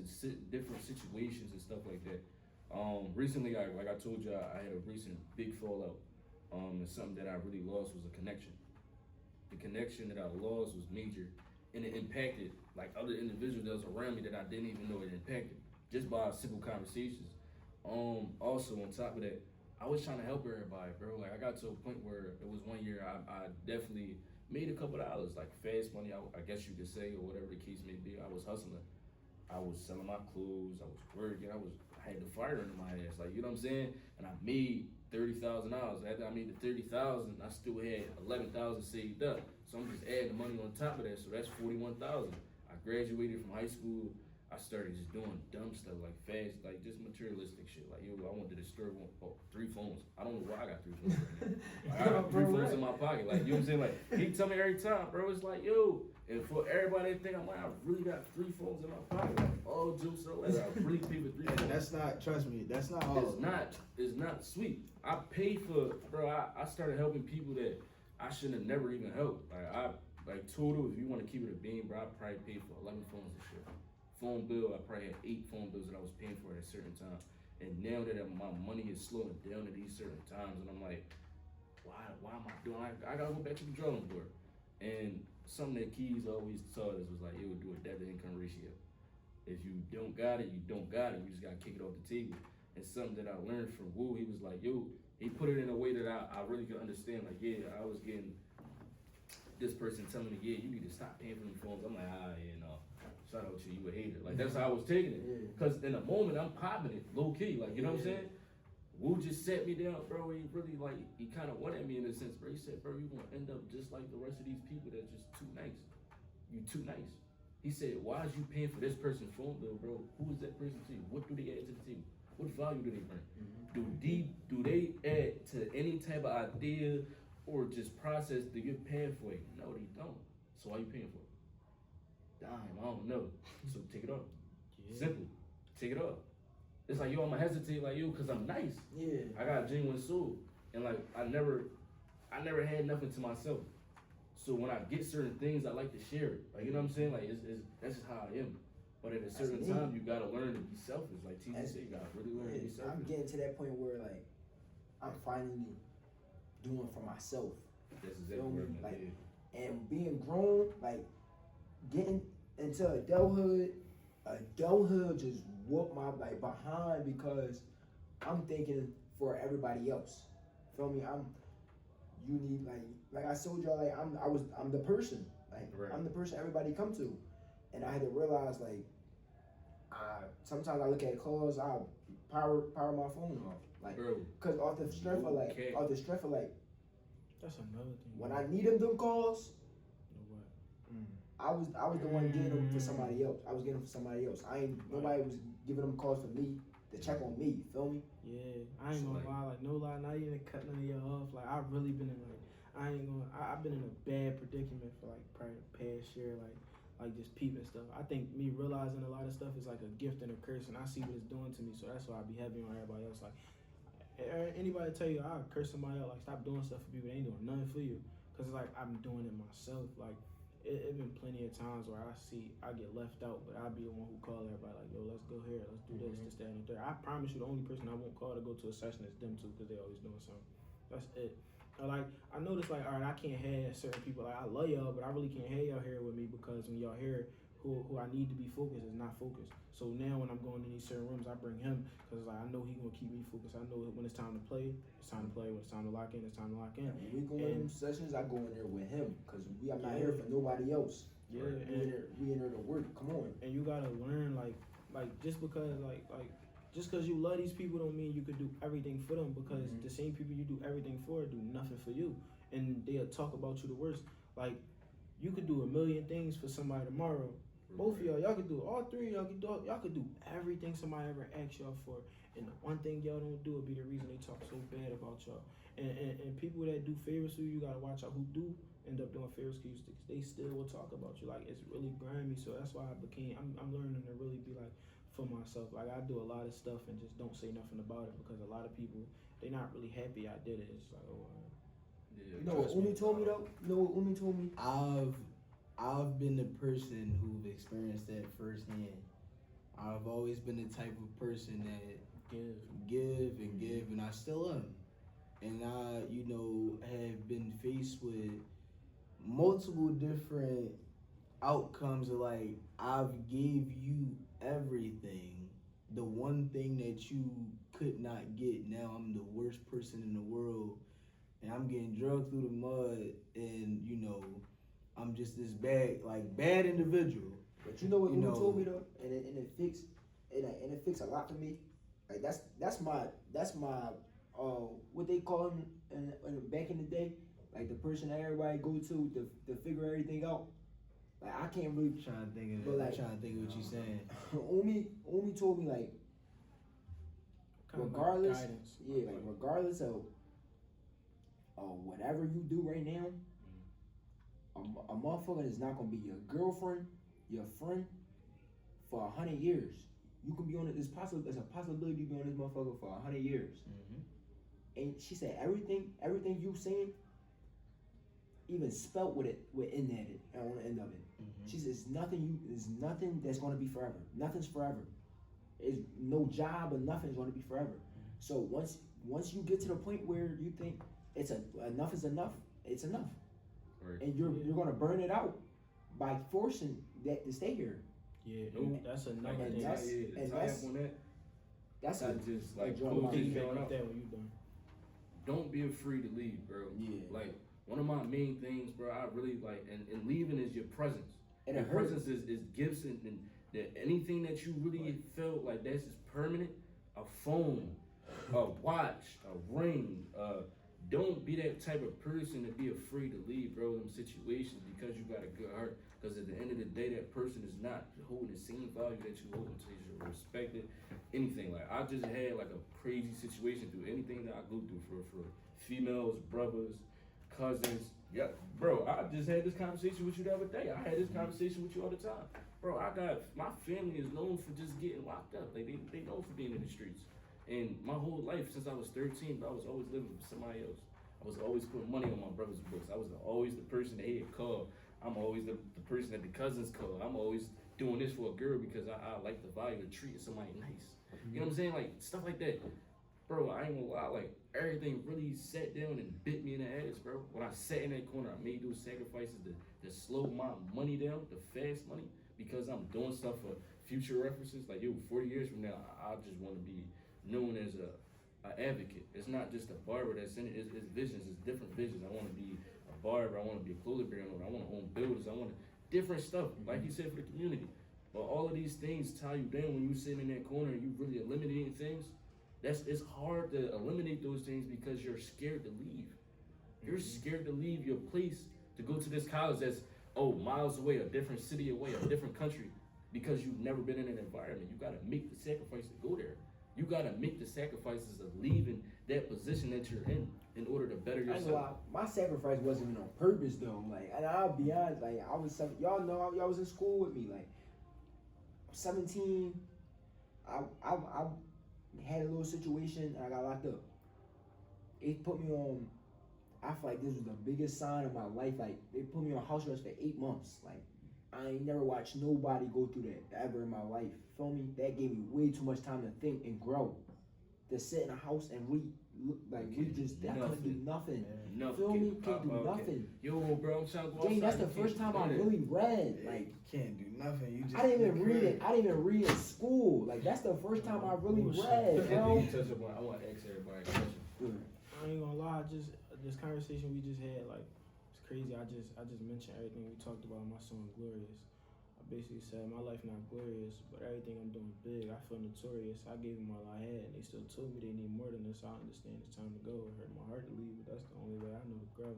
different situations and stuff like that. Recently, like I told you, I had a recent big fallout. And something that I really lost was a connection. The connection that I lost was major, and it impacted like other individuals that was around me that I didn't even know it impacted, just by simple conversations. Also on top of that, I was trying to help everybody, bro. Like I got to a point where it was one year I definitely made a couple dollars, like fast money, I guess you could say, or whatever the case may be. I was hustling. I was selling my clothes. I was working. I had the fire under my ass, like, you know what I'm saying? And I made $30,000. After I made the $30,000, I still had $11,000 saved up. So I'm just adding the money on top of that. So that's $41,000. I graduated from high school. I started just doing dumb stuff like fast, like just materialistic shit. Like, yo, I went to the store, 3 phones. I don't know why I got 3 phones right now. I got 3 phones in my pocket. Like, you know what I'm saying? Like, he tell me every time, bro, it's like, yo, and for everybody to think I'm like, I really got 3 phones in my pocket. Like, all jokes are like, I really pay for 3 phones. And that's not, trust me, that's not all. It's not sweet. I paid for, bro, I started helping people that I shouldn't have never even helped. Like total, if you want to keep it a beam, bro, I probably paid for 11 phones this year. Phone bill, I probably had 8 phone bills that I was paying for at a certain time. And now that my money is slowing down at these certain times, and I'm like, why am I doing? I gotta go back to the drawing board. And something that Keys always taught us was like, it would do a debt to income ratio. If you don't got it, you don't got it. You just gotta kick it off the table. And something that I learned from Woo, he was like, yo, he put it in a way that I really could understand. Like, yeah, I was getting this person telling me, yeah, you need to stop paying for them phones. I'm like, you know. Shout out to you, a hater. Like, that's how I was taking it. Because in the moment, I'm popping it, low key. Like, you know what I'm saying? Woo just sat me down, bro. He really, like, he kind of wanted me in a sense, bro. He said, bro, you're going to end up just like the rest of these people that's just too nice. You too nice. He said, why is you paying for this person's phone bill, bro? Who is that person to you? What do they add to the table? What value do they bring? Do they add to any type of idea or just process the your pathway? No, they don't. So why you paying for it? Damn, I don't know. So take it off. Yeah. Simple. Take it off. It's like, yo, I'ma hesitate like you because I'm nice. Yeah. I got a genuine soul. And like I never had nothing to myself. So when I get certain things, I like to share it. Like, you know what I'm saying? Like it's that's just how I am. But at a certain time, you gotta learn to be selfish. Like TZ said, you gotta really learn to be selfish. I'm getting to that point where like I'm finally doing for myself. That's exactly what I'm like, doing. and being grown, like getting into adulthood just whooped my like behind because I'm thinking for everybody else. Feel me? You need like I told y'all, like I'm the person. Like Right. I'm the person everybody come to. And I had to realize like sometimes I look at calls, I power my phone off. Like Bro, cause off the strength of like That's another thing. when I need them calls, You know I was the one getting them for somebody else. I was getting them for somebody else. Nobody was giving them calls for me to check on me. Feel me? Yeah, I ain't gonna lie, like no lie, not even cut none of y'all off. Like I've really been in I've been in a bad predicament for like probably the past year, like just peeping stuff. I think me realizing a lot of stuff is like a gift and a curse, and I see what it's doing to me, so that's why I be heavy on everybody else. Like anybody tell you I curse somebody out, like stop doing stuff for people, they ain't doing nothing for you, cause it's like I'm doing it myself. Like it been plenty of times where I get left out, but I'll be the one who call everybody like, yo, let's go here, let's do this, that, and the third. I promise you, the only person I won't call to go to a session is them two, cause they always doing something. That's it. Like I noticed, like, all right, I can't have certain people. Like I love y'all, but I really can't have y'all here with me because when y'all here, who I need to be focused is not focused. So now when I'm going in these certain rooms, I bring him because like I know he gonna keep me focused. I know when it's time to play, it's time to play. When it's time to lock in, it's time to lock in. When we go in them sessions, I go in there with him because I'm not here for nobody else. Yeah, we in there to work. Come on. And you gotta learn like just because just because you love these people don't mean you could do everything for them, because the same people you do everything for do nothing for you, and they'll talk about you the worst. Like you could do a million things for somebody tomorrow. Both of y'all could do, all three of y'all could do everything somebody ever asked y'all for, and the one thing y'all don't do will be the reason they talk so bad about y'all. And people that do favors for you, you gotta watch out who do end up doing favors for you, because they still will talk about you. Like it's really grimy, so that's why I'm learning to really be like for myself. Like I do a lot of stuff and just don't say nothing about it, because a lot of people, they not really happy I did it. It's like, oh, you know what Umi told me though? You know what Umi told me? I've been the person who've experienced that firsthand. I've always been the type of person that give, and I still am. And I, have been faced with multiple different outcomes of like, I've gave you everything. The one thing that you could not get, now I'm the worst person in the world, and I'm getting drugged through the mud, and I'm just this bad individual. But you know what Umi told me though, and it fixed a lot for me. Like that's my what they call him in back in the day, like the person that everybody go to figure everything out. Like I can't really trying to think of but, like, trying to think of what you're saying. Umi told me like regardless, regardless of whatever you do right now, a motherfucker is not gonna be your girlfriend, your friend for 100 years. You can be on it. There's a possibility you be on this motherfucker for 100 years. And she said everything you saying, even spelt with in that on the end of it. She says there's nothing that's gonna be forever. Nothing's forever. It's no job or nothing's gonna be forever. So once you get to the point where you think enough is enough, it's enough. Right. And you're gonna burn it out by forcing that to stay here. Yeah, that's another thing. That's just like don't be afraid to leave, bro. Yeah. Like one of my main things, bro, I really like, and leaving is your presence. And your it hurts. presence is gifts, and that anything that you really felt like that's just permanent, a phone, a watch, a ring, don't be that type of person to be afraid to leave, bro, them situations, because you got a good heart. Because at the end of the day, that person is not holding the same value that you hold until you're respected. Anything like I just had like a crazy situation through anything that I go through for females, brothers, cousins. Yeah, bro, I just had this conversation with you the other day. I had this conversation with you all the time. Bro, my family is known for just getting locked up. Like they known for being in the streets. And my whole life since I was 13, I was always living with somebody else. I was always putting money on my brother's books. I was always the person that he had called. I'm always the person that the cousins call. I'm always doing this for a girl because I like the value of treating somebody nice. You know what I'm saying? Like stuff like that. Bro, I ain't gonna lie, like everything really sat down and bit me in the ass, bro. When I sat in that corner, I made those sacrifices to slow my money down, the fast money, because I'm doing stuff for future references. Like, yo, 40 years from now, I just want to be known as a advocate. It's not just a barber that's in it, it's visions, it's different visions. I want to be a barber, I want to be a clothing brand owner, I want to own builders, I want to, different stuff, like you said, for the community. But all of these things tie you down when you sit in that corner and you really eliminating things. It's hard to eliminate those things because you're scared to leave. You're scared to leave your place to go to this college that's miles away, a different city away, a different country, because you've never been in an environment. You gotta make the sacrifice to go there. You gotta make the sacrifices of leaving that position that you're in order to better yourself. I know my sacrifice wasn't even on purpose though. Like, and I'll be honest, like I was y'all know y'all was in school with me. Like, I'm 17. I had a little situation and I got locked up. It put me on. I feel like this was the biggest sign of my life. Like, they put me on house arrest for 8 months. Like, I ain't never watched nobody go through that ever in my life. Feel me? That gave me way too much time to think and grow. To sit in a house and I couldn't do nothing. Nothing. Feel me? Can't do nothing. Yo, bro, I'm trying to go outside. That's the first time I really read. Like, You can't do nothing. You just I didn't even read it. I didn't even read in school. Like, that's the first time I really read, bro. I want to ask everybody a question. I ain't gonna lie, just this conversation we just had, like, it's crazy. I just mentioned everything we talked about in my song Glorious. I basically said my life not glorious, but everything I'm doing big. I feel notorious. I gave them all I had, and they still told me they need more than this. I understand it's time to go. It hurt my heart to leave, but that's the only way I know to grow.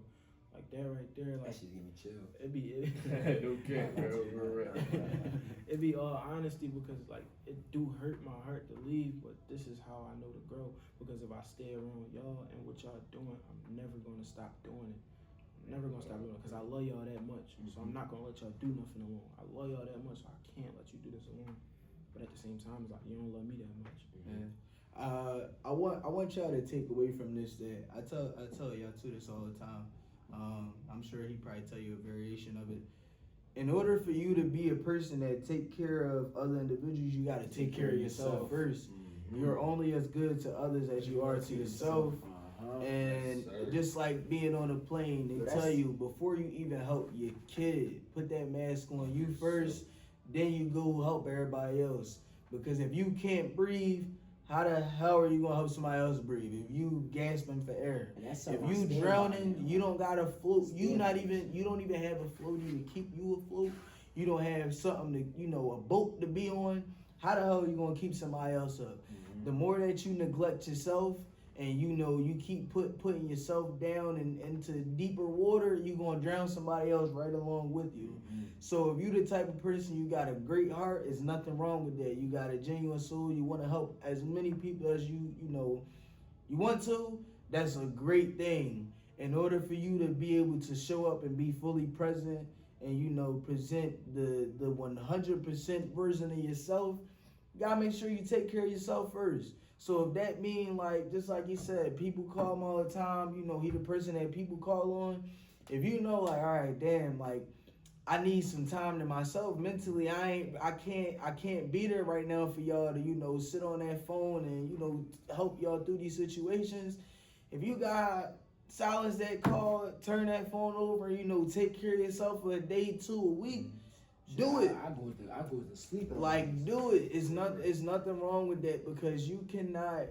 Like that right there, like That shit give me chill. Okay, bro. It'd be all honesty because like it do hurt my heart to leave, but this is how I know to grow. Because if I stay around y'all and what y'all doing, I'm never gonna stop doing it. I'm never gonna stop doing it because I love y'all that much. So I'm not gonna let y'all do nothing alone. I love y'all that much, so I can't let you do this alone. But at the same time, it's like you don't love me that much. Man. I want y'all to take away from this that I tell y'all too this all the time. I'm sure he probably tell you a variation of it. In order for you to be a person that take care of other individuals, you got to take care of yourself first. You're only as good to others as you are to yourself. And just like being on a plane, they tell you before you even help your kid, put that mask on you first, then you go help everybody else. Because if you can't breathe, how the hell are you gonna help somebody else breathe? If you gasping for air, if you drowning, you don't got a float. You don't even have a floaty to keep you afloat. You don't have something to, a boat to be on. How the hell are you gonna keep somebody else up? The more that you neglect yourself and you keep putting yourself down and into deeper water, you're gonna drown somebody else right along with you. So if you the type of person, you got a great heart, there's nothing wrong with that. You got a genuine soul, you want to help as many people as you want to, that's a great thing. In order for you to be able to show up and be fully present and present the 100% version of yourself, you gotta make sure you take care of yourself first. So if that mean, like, just like you said, people call him all the time, he the person that people call on. If all right, damn, like, I need some time to myself mentally. I can't be there right now for y'all to, sit on that phone and, help y'all through these situations. If you got silence that call, turn that phone over, take care of yourself for a day, 2 a week, do it. I go to sleep. Like, do it. It's nothing wrong with that because you cannot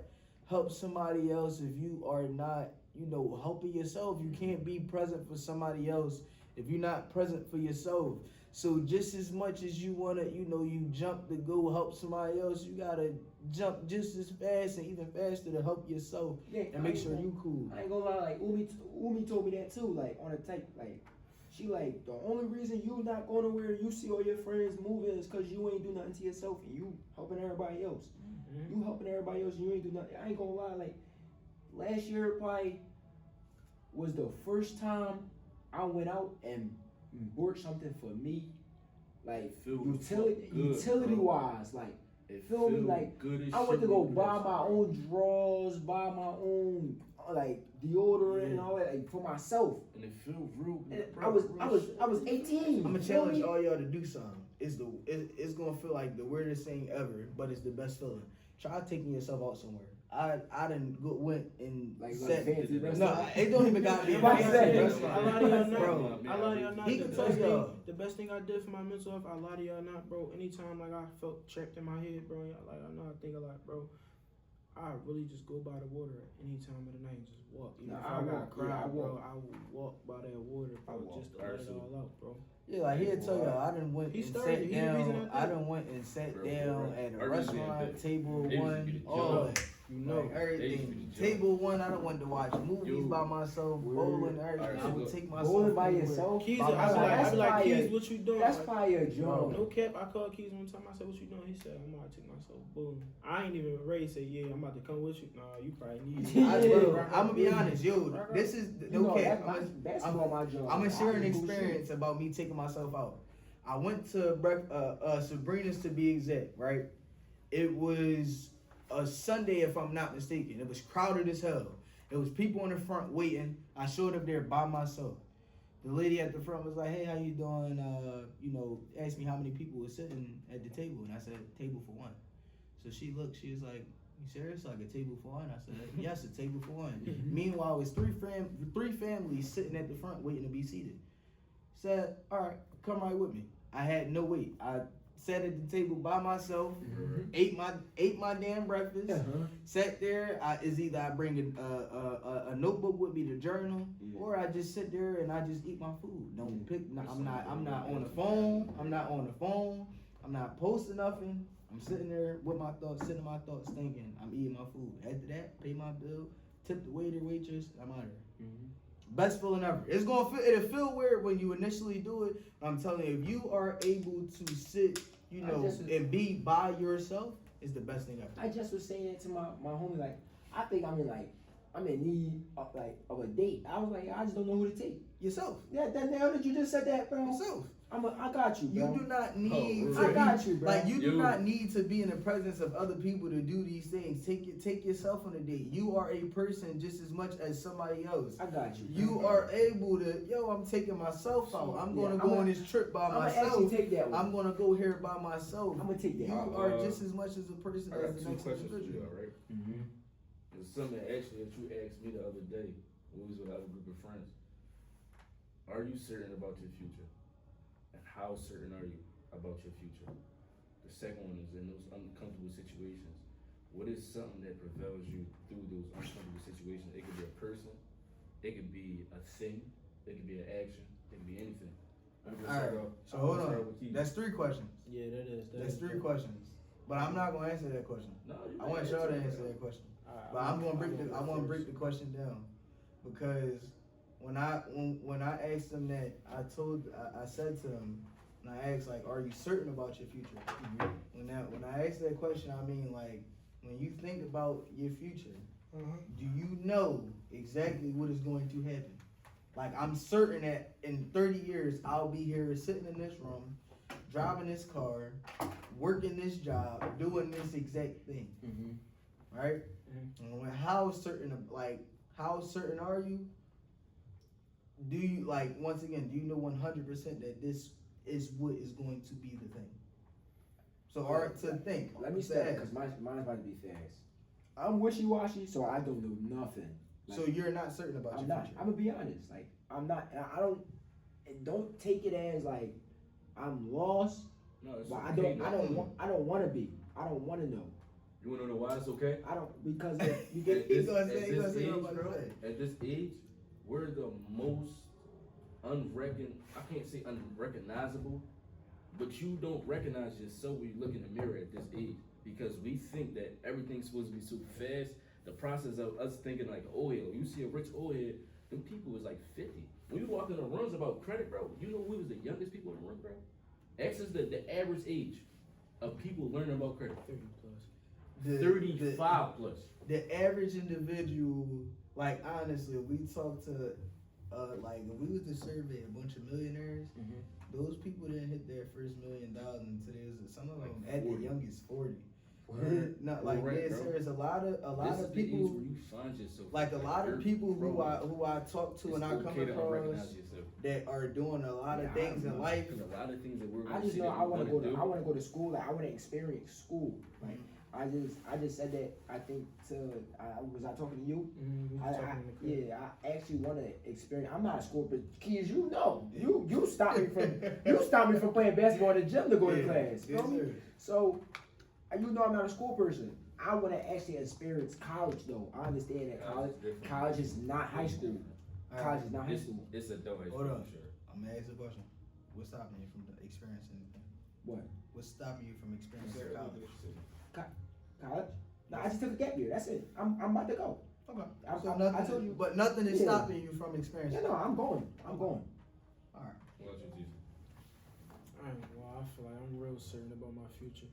help somebody else if you are not, helping yourself. You can't be present for somebody else if you're not present for yourself. So just as much as you want to, you jump to go help somebody else, you got to jump just as fast and even faster to help yourself and make sure you cool. I ain't gonna lie, like Umi told me that too, like on a type, like She like, the only reason you not going nowhere, you see all your friends moving is because you ain't do nothing to yourself and you helping everybody else. Mm-hmm. You helping everybody else and you ain't do nothing. I ain't gonna lie, like, last year probably was the first time I went out and bought something for me, like, utility wise, like, feel me? Like, good as I went to go shit. buy my own drawers, buy my own like deodorant and all that, like, for myself. And it feel real. And Bro, I was 18. I'm gonna challenge all y'all to do something. It's gonna feel like the weirdest thing ever, but it's the best feeling. Try taking yourself out somewhere. I done went and Like sat. fancy No, restaurant. it don't even got to be a Everybody fancy say- restaurant. I lie to y'all Bro, not. I lie to y'all not. he can tell y'all. The best thing I did for my mental health, I lie to y'all not, bro. Anytime like I felt trapped in my head, bro, y'all, like I know I think a lot, bro. I really just go by the water at any time of the night and just walk. Even if I gotta cry, bro, I will walk by that water, bro, just to let it all out, bro. Yeah, like he'll tell y'all, I done went He and started. sat He the reason down. I I did. done went and sat Bro, down bro. at a I really restaurant, did. table They used to one, be the all joke. that. You know. Like, everything. They used to be Table one, I done went to watch movies Dude. by myself, Word. bowling, everything. Alright, I so would look. take myself Bowling by anywhere. yourself? Keys, By I be myself. like, That's fire. Keys, what you doing? That's Like, probably a joke. no cap. I called Keys one time. I said, "What you doing?" He said, "I'm about to take myself bowling." I ain't even ready to say, "Yeah, I'm about to come with you." Nah, you probably need it. I'm gonna be honest, yo. This is You no know, cap. that's basketball my job. I'm gonna share an I do experience about me taking myself out. I went to Sabrina's to be exact, right? It was a Sunday, if I'm not mistaken. It was crowded as hell. It was people in the front waiting. I showed up there by myself. The lady at the front was like, "Hey, how you doing?" Asked me how many people were sitting at the table, and I said, "Table for one." So she looked. She was like, "You serious? Like a table for one?" I said, "Yes, a table for one." Meanwhile, it was three families sitting at the front waiting to be seated. Said, "All right, come right with me." I had no wait. I sat at the table by myself, ate my damn breakfast, sat there. It's either I bring a notebook with me to journal, or I just sit there and I just eat my food. Don't pick. I'm not on the phone. I'm not on the phone. I'm not posting nothing. I'm sitting there with my thoughts, thinking. I'm eating my food. After that, pay my bill, tip the waiter, waitress. I'm out of here. Best feeling ever. It'll feel weird when you initially do it. I'm telling you, if you are able to sit, and be by yourself, it's the best thing ever. I just was saying to my homie, like, I think I'm in need of a date. I was like, I just don't know who to take. Yourself. Yeah, now that you just said that, bro. Yourself. I got you, bro. You do not need. I got you, bro. Like you do not need to be in the presence of other people to do these things. Take yourself on a date. You are a person just as much as somebody else. I got you. You are able to. I'm taking myself out. I'm gonna go on this trip by myself. I'm gonna actually take that one. I'm gonna go here by myself. I'm gonna take that. You are just as much as a person I got as the two next questions for individual. you, alright? It's something actually that you asked me the other day when we was with our group of friends. Are you certain about your future? And how certain are you about your future? The second one is in those uncomfortable situations. What is something that propels you through those uncomfortable situations? It could be a person, it could be a thing, it could be an action, it could be anything. Alright, so hold on. That's 3 questions. Yeah, that is. That's 3 questions. But I'm not gonna answer that question. No, I want y'all to answer that question. But I want to break the question down, because when I asked him that, I said to him, and I asked, like, are you certain about your future? When I asked that question, I mean, like, when you think about your future, do you know exactly what is going to happen? Like, I'm certain that in 30 years I'll be here sitting in this room, driving this car, working this job, doing this exact thing, right? And how certain are you? Do you, like, once again, do you know 100% that this is what is going to be the thing? So, to think. Let me start, because mine's about to be fast. I'm wishy-washy, so I don't know nothing. Like, so you're not certain about your future? I'm gonna be honest. Like, I'm not. I don't take it as like I'm lost. No, it's But okay. I don't want to be. I don't want to know. You wanna know why it's okay? I don't, because you get. He's gonna say what I'm about to say. At this age, we're the most I can't say unrecognizable, but you don't recognize yourself when you look in the mirror at this age, because we think that everything's supposed to be super fast. The process of us thinking like, oh yeah, you see a rich old head, them people was like 50. When you walk in the rooms about credit, bro, you know we was the youngest people in the room, bro. Ask us the average age of people learning about credit. 30 plus. 35 plus. The average individual, like honestly, if we talk to, like if we was to survey a bunch of millionaires, those people didn't hit their first $1 million until they was some of them Like at 40. the youngest 40. Word. Not like Right, dead bro. serious. A lot This of is the age people, where you find yourself. like a lot of you're people growing. who I talk to and I come okay to across unrecognize yourself. that are doing a lot of Yeah, things in life. There's a lot of things that we're I gonna just see know that I we want to wanna go to. do. I want to go to school. Like I want to experience school. Like I just said that. I think to. Was I talking to you? I actually want to experience. I'm not a school, but kids, you know, you stop me from playing basketball in the gym to go to class. You know me? So, you know, I'm not a school person. I want to actually experience college, though. I understand that college is not high school. College is not high school. It's a dope high Hold school, on. for sure. I'm gonna ask you a question. What's stopping you from experiencing anything? What? What's stopping you from experiencing college? College? No, I just took a gap year. That's it. I'm about to go. Okay. I told you. But nothing is Yeah. stopping you from experiencing. No, I'm going. I'm going. All right. What about you, Jesus? Well, I feel like I'm real certain about my future.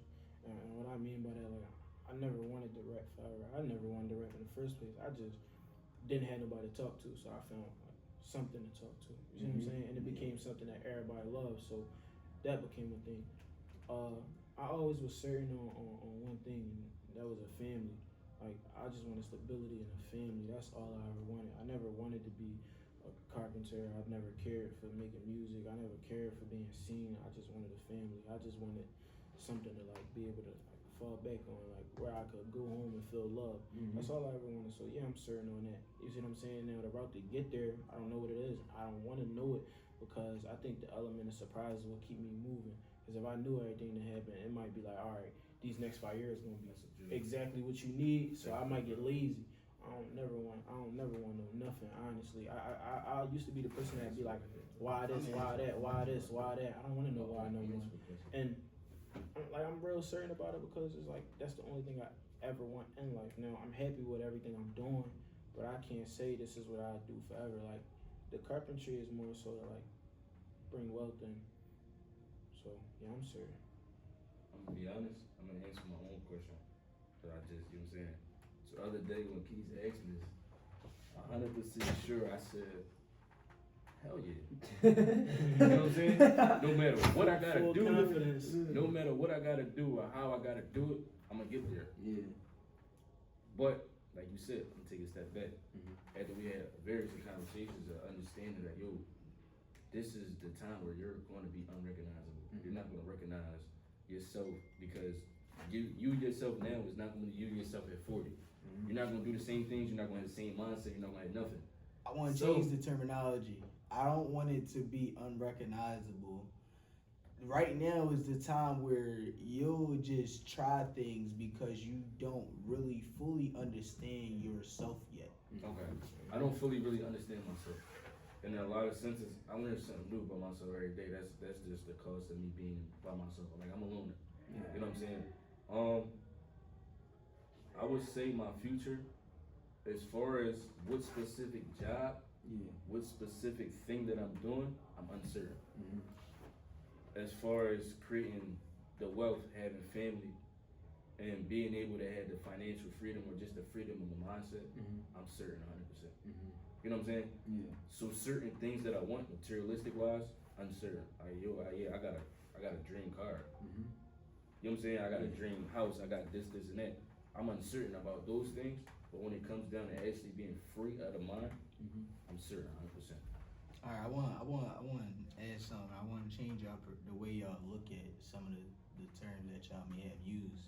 And what I mean by that, like, I never wanted to rap forever. I never wanted to rap in the first place. I just didn't have nobody to talk to, so I found like, something to talk to. You see what I'm saying? And it became something that everybody loves, so that became a thing. I always was certain on one thing, and that was a family. Like, I just wanted stability in a family. That's all I ever wanted. I never wanted to be a carpenter. I've never cared for making music. I never cared for being seen. I just wanted a family. I just wanted something to like be able to like, fall back on, like where I could go home and feel love. That's all I ever wanted. So yeah, I'm certain on that. You see what I'm saying? Now the route to get there, I don't know what it is. I don't want to know it because I think the element of surprise will keep me moving. Because if I knew everything that happened, it might be like, all right, these next 5 years gonna be exactly what you need. So I might get lazy. I don't never want no nothing. Honestly, I used to be the person that'd be like, why this, why that, why this, why that. I don't want to know why no more. And I'm real certain about it because it's like that's the only thing I ever want in life. Now I'm happy with everything I'm doing, but I can't say this is what I do forever. Like the carpentry is more so to like bring wealth in. So yeah, I'm certain. I'm gonna be honest, I'm gonna answer my own question. But I just, you know what I'm saying? So the other day when Keith asked me this, 100% sure I said, hell yeah. You know what I'm saying? No matter what I gotta Full do, confidence. no matter what I gotta do or how I gotta do it, I'm gonna get there. Yeah. But, like you said, I'm gonna take a step back. After we had various conversations of understanding that, yo, this is the time where you're gonna be unrecognizable. You're not gonna recognize yourself because you yourself now is not gonna you yourself at 40. You're not gonna do the same things, you're not gonna have the same mindset, you're not gonna have nothing. I want to change the terminology. I don't want it to be unrecognizable. Right now is the time where you'll just try things because you don't really fully understand yourself yet. Okay. I don't fully really understand myself. And in a lot of senses, I learn something new about myself every day. That's just the cost of me being by myself. Like I'm a loner. You know what I'm saying? I would say my future, as far as what specific job, what specific thing that I'm doing, I'm uncertain. As far as creating the wealth, having family, and being able to have the financial freedom or just the freedom of the mindset, I'm certain 100%. You know what I'm saying? Yeah. So certain things that I want, materialistic wise, uncertain. I got a dream car. You know what I'm saying? I got a dream house. I got this, and that. I'm uncertain about those things, but when it comes down to actually being free out of mind, I'm certain 100%. All right, I want to add something. I want to change the way y'all look at some of the terms that y'all may have used.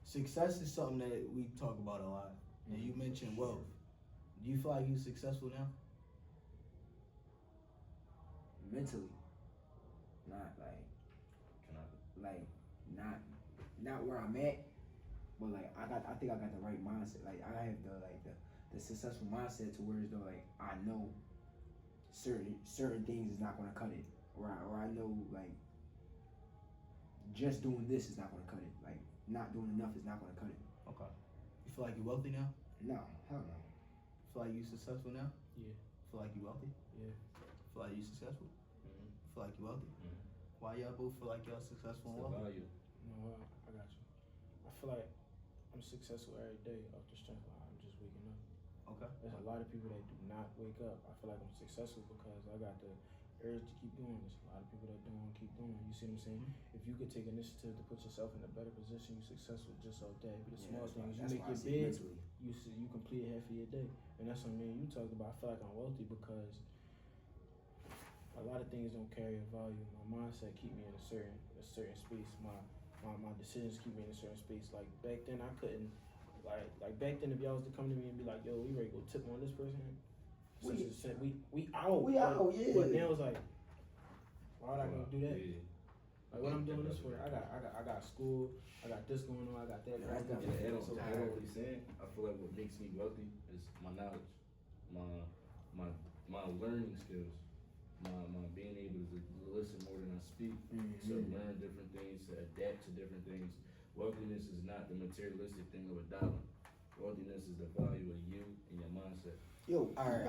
Success is something that we talk about a lot. And you mentioned wealth. Do you feel like you're successful now? Mentally, not not where I'm at, but like I think I got the right mindset. Like I have the successful mindset to where it's though like I know certain things is not gonna cut it, or I know like just doing this is not gonna cut it. Like not doing enough is not gonna cut it. Okay. You feel like you're wealthy now? No, hell no. Feel like you successful now? Yeah. Feel like you wealthy? Yeah. Feel like you successful? Mm-hmm. Feel like you wealthy? Mhm. Why y'all both feel like y'all successful and It's the wealthy? value. No, I got you. I feel like I'm successful every day off the strength line. I'm just waking up. Okay. There's a lot of people that do not wake up. I feel like I'm successful because I got the urge to keep doing this. A lot of people that don't want to keep doing. You see what I'm saying? If you could take initiative to put yourself in a better position, you're successful just off that. But the small things, you make your bed, you complete half of your day, and that's what you talked about. I feel like I'm wealthy because a lot of things don't carry a value. My mindset keep me in a certain space. My decisions keep me in a certain space. Like back then, I couldn't. Like back then, if y'all was to come to me and be like, "Yo, we ready to go tip on this person," we out. We out, yeah. But now it's like, why would I go do that? Yeah. Like what I'm doing this for? I got school. I got this going on. I got that. Yeah, that's going on. definitely- And to add on what he's saying, I feel like what makes me wealthy is my knowledge, my learning skills, my being able to listen more than I speak, to learn different things, to adapt to different things. Wealthiness is not the materialistic thing of a dollar. Wealthiness is the value of you and your mindset. Yo, All right,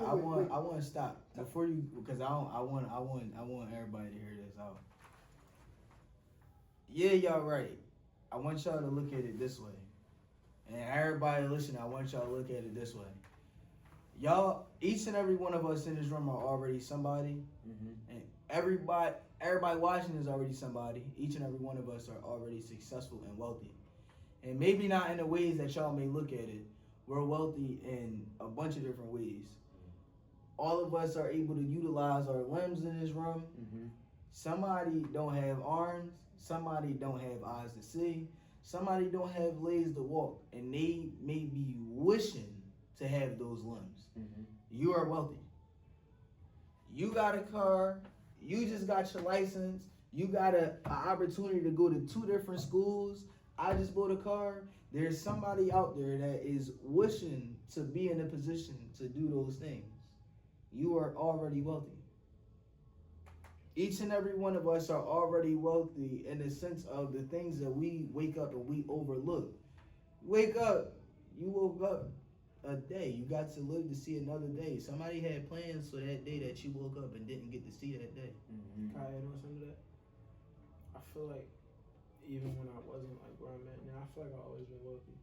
I want to stop before you because I want everybody to hear this out. Yeah, y'all right. I want y'all to look at it this way, and everybody listening, I want y'all to look at it this way. Y'all, each and every one of us in this room are already somebody, and everybody watching is already somebody. Each and every one of us are already successful and wealthy, and maybe not in the ways that y'all may look at it. We're wealthy in a bunch of different ways. All of us are able to utilize our limbs in this room. Somebody don't have arms. Somebody don't have eyes to see. Somebody don't have legs to walk, and they may be wishing to have those limbs. You are wealthy. You got a car. You just got your license. You got an opportunity to go to 2 different schools. I just bought a car. There's somebody out there that is wishing to be in a position to do those things. You are already wealthy. Each and every one of us are already wealthy in the sense of the things that we wake up and we overlook. Wake up. You woke up a day. You got to live to see another day. Somebody had plans for that day that you woke up and didn't get to see that day. Can I add on some of that? I feel like even when I wasn't like where I'm at now, I feel like I've always been wealthy.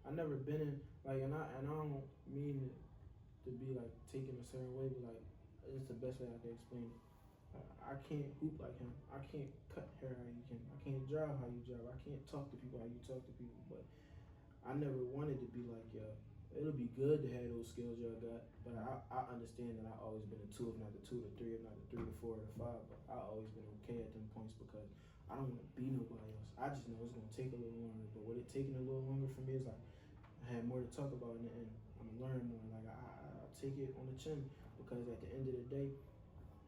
I never been in like, and I don't mean to be like taken a certain way, but like it's the best way I can explain it. I can't hoop like him. I can't cut hair how you can. I can't drive how you drive. I can't talk to people how you talk to people. But I never wanted to be like y'all. It'll be good to have those skills y'all got, but I understand that I always been a 2, if not the 2 to 3, if not the 3 to 4 or the 5. But I always been okay at them points because I don't want to be nobody else. I just know it's gonna take a little longer. But what it taking a little longer for me is like I had more to talk about in the end. I'm gonna learn more. Like I take it on the chin because at the end of the day,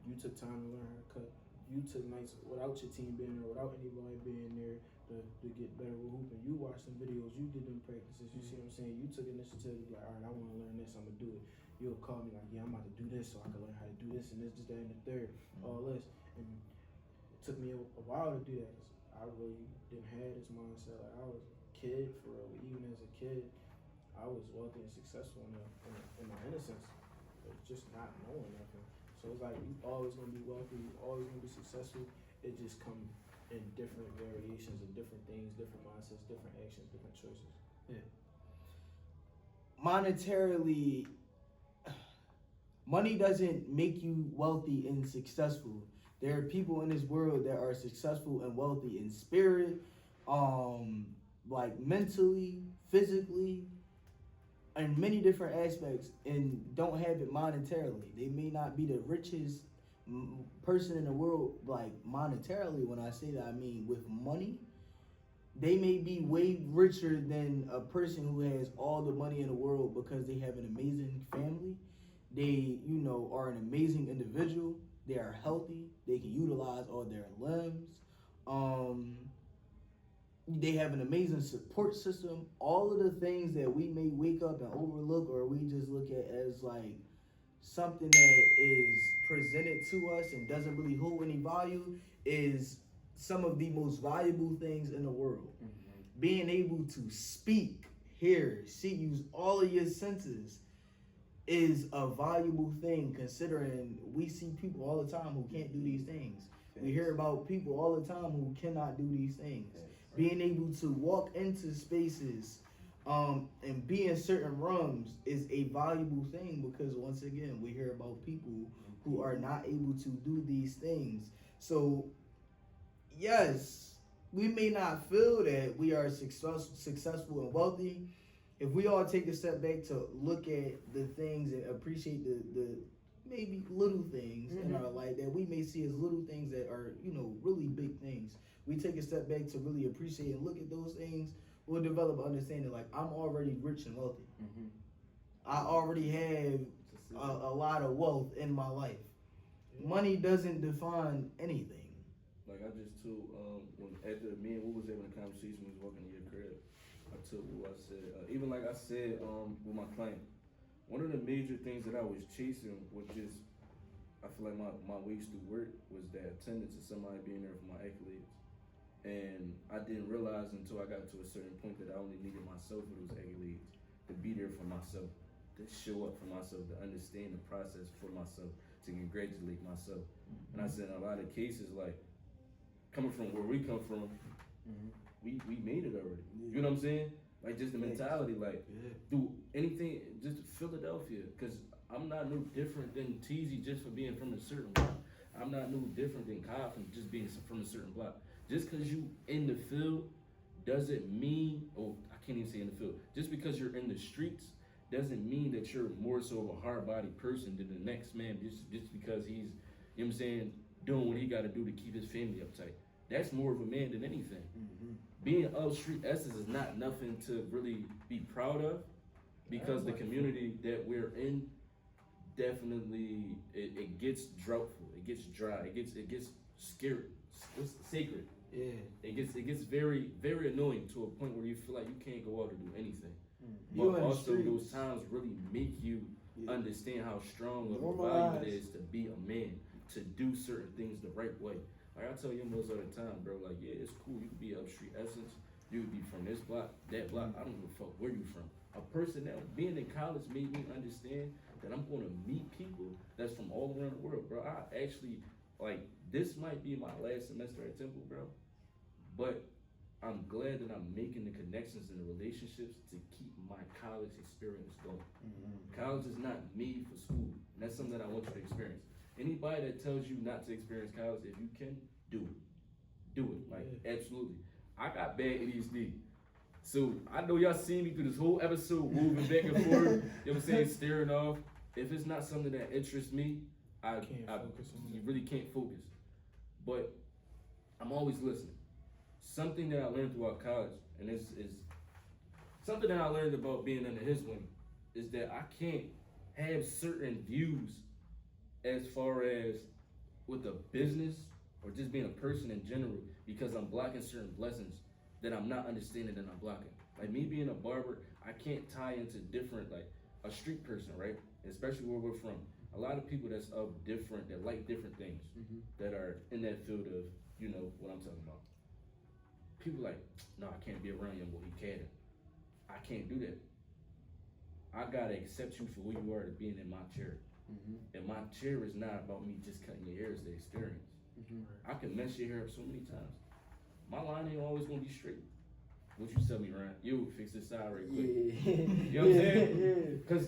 you took time to learn how to cut. You took nights without your team being there, without anybody being there to get better with hooping. You watched some videos, you did them practices. You see what I'm saying? You took initiative to be like, all right, I want to learn this. I'm gonna do it. You'll call me like, yeah, I'm about to do this so I can learn how to do this and this, that, and the third, all this. And it took me a while to do that. I really didn't have this mindset. Like I was a kid for real. Even as a kid, I was wealthy and successful in my innocence, but just not knowing nothing. So it's like you always gonna be wealthy, you always gonna be successful. It just comes in different variations of different things, different mindsets, different actions, different choices. Yeah. Monetarily, money doesn't make you wealthy and successful. There are people in this world that are successful and wealthy in spirit, like mentally, physically, in many different aspects, and don't have it monetarily. They may not be the richest person in the world, like monetarily. When I say that, I mean with money. They may be way richer than a person who has all the money in the world because they have an amazing family. They, are an amazing individual. They are healthy. They can utilize all their limbs. They have an amazing support system. All of the things that we may wake up and overlook, or we just look at as like something that is presented to us and doesn't really hold any value, is some of the most valuable things in the world. Being able to speak, hear, see, use all of your senses is a valuable thing, considering we see people all the time who can't do these things. We hear about people all the time who cannot do these things. Being able to walk into spaces and be in certain rooms is a valuable thing, because once again, we hear about people who are not able to do these things. So yes, we may not feel that we are successful and wealthy. If we all take a step back to look at the things and appreciate the maybe little things in our life that we may see as little things that are, really big things. We take a step back to really appreciate and look at those things, we'll develop an understanding like, I'm already rich and wealthy. I already have a lot of wealth in my life. Money doesn't define anything. Like I just told, when after me and we was having a conversation, we was walking to your crib. I told Wu, I said, even like I said, with my client, one of the major things that I was chasing, which is, I feel like my ways through work, was that attendance of somebody being there for my accolades. And I didn't realize until I got to a certain point that I only needed myself for those accolades, to be there for myself, to show up for myself, to understand the process for myself, to congratulate myself. And I said in a lot of cases, like, coming from where we come from, we made it already. You know what I'm saying? Like, just the mentality, like, do anything, just Philadelphia, because I'm not no different than Teezy just for being from a certain block. I'm not no different than Kyle from just being from a certain block. Just because you in the field doesn't mean, I can't even say in the field, just because you're in the streets doesn't mean that you're more so of a hard-bodied person than the next man just because he's, you know what I'm saying, doing what he got to do to keep his family uptight. That's more of a man than anything. Being of street essence is not nothing to really be proud of, because the community that we're in definitely it gets droughtful, it gets dry, it gets scared, sacred. Yeah. It gets very, very annoying to a point where you feel like you can't go out and do anything. You But in the also streets. those times really make you understand how strong of a Normalize. value it is to be a man, to do certain things the right way. Like I tell you most of the time, bro, like, yeah, it's cool. You could be up street essence. You could be from this block, that block. I don't give a fuck where you from. A person that being in college made me understand that I'm going to meet people that's from all around the world, bro. I actually, like, this might be my last semester at Temple, bro. But I'm glad that I'm making the connections and the relationships to keep my college experience going. College is not made for school. And that's something that I want you to experience. Anybody that tells you not to experience college, if you can, do it. Do it. Like, absolutely. I got bad ADHD. So I know y'all see me through this whole episode moving back and forth, you know what I'm saying, staring off. If it's not something that interests me, you really can't focus. But I'm always listening. Something that I learned throughout college, and this is something that I learned about being under his wing, is that I can't have certain views as far as with a business or just being a person in general, because I'm blocking certain blessings that I'm not understanding that I'm blocking. Like me being a barber, I can't tie into different, like a street person, right? Especially where we're from. A lot of people that like different things, that are in that field of, you know, what I'm talking about. People like, no, I can't be around you, boy, he can't. I can't do that. I gotta accept you for who you are to being in my chair. And my chair is not about me just cutting your hair, it's the experience. I can mess your hair up so many times. My line ain't always gonna be straight. What you tell me, Ryan? You fix this side right quick. You know what I'm saying? Because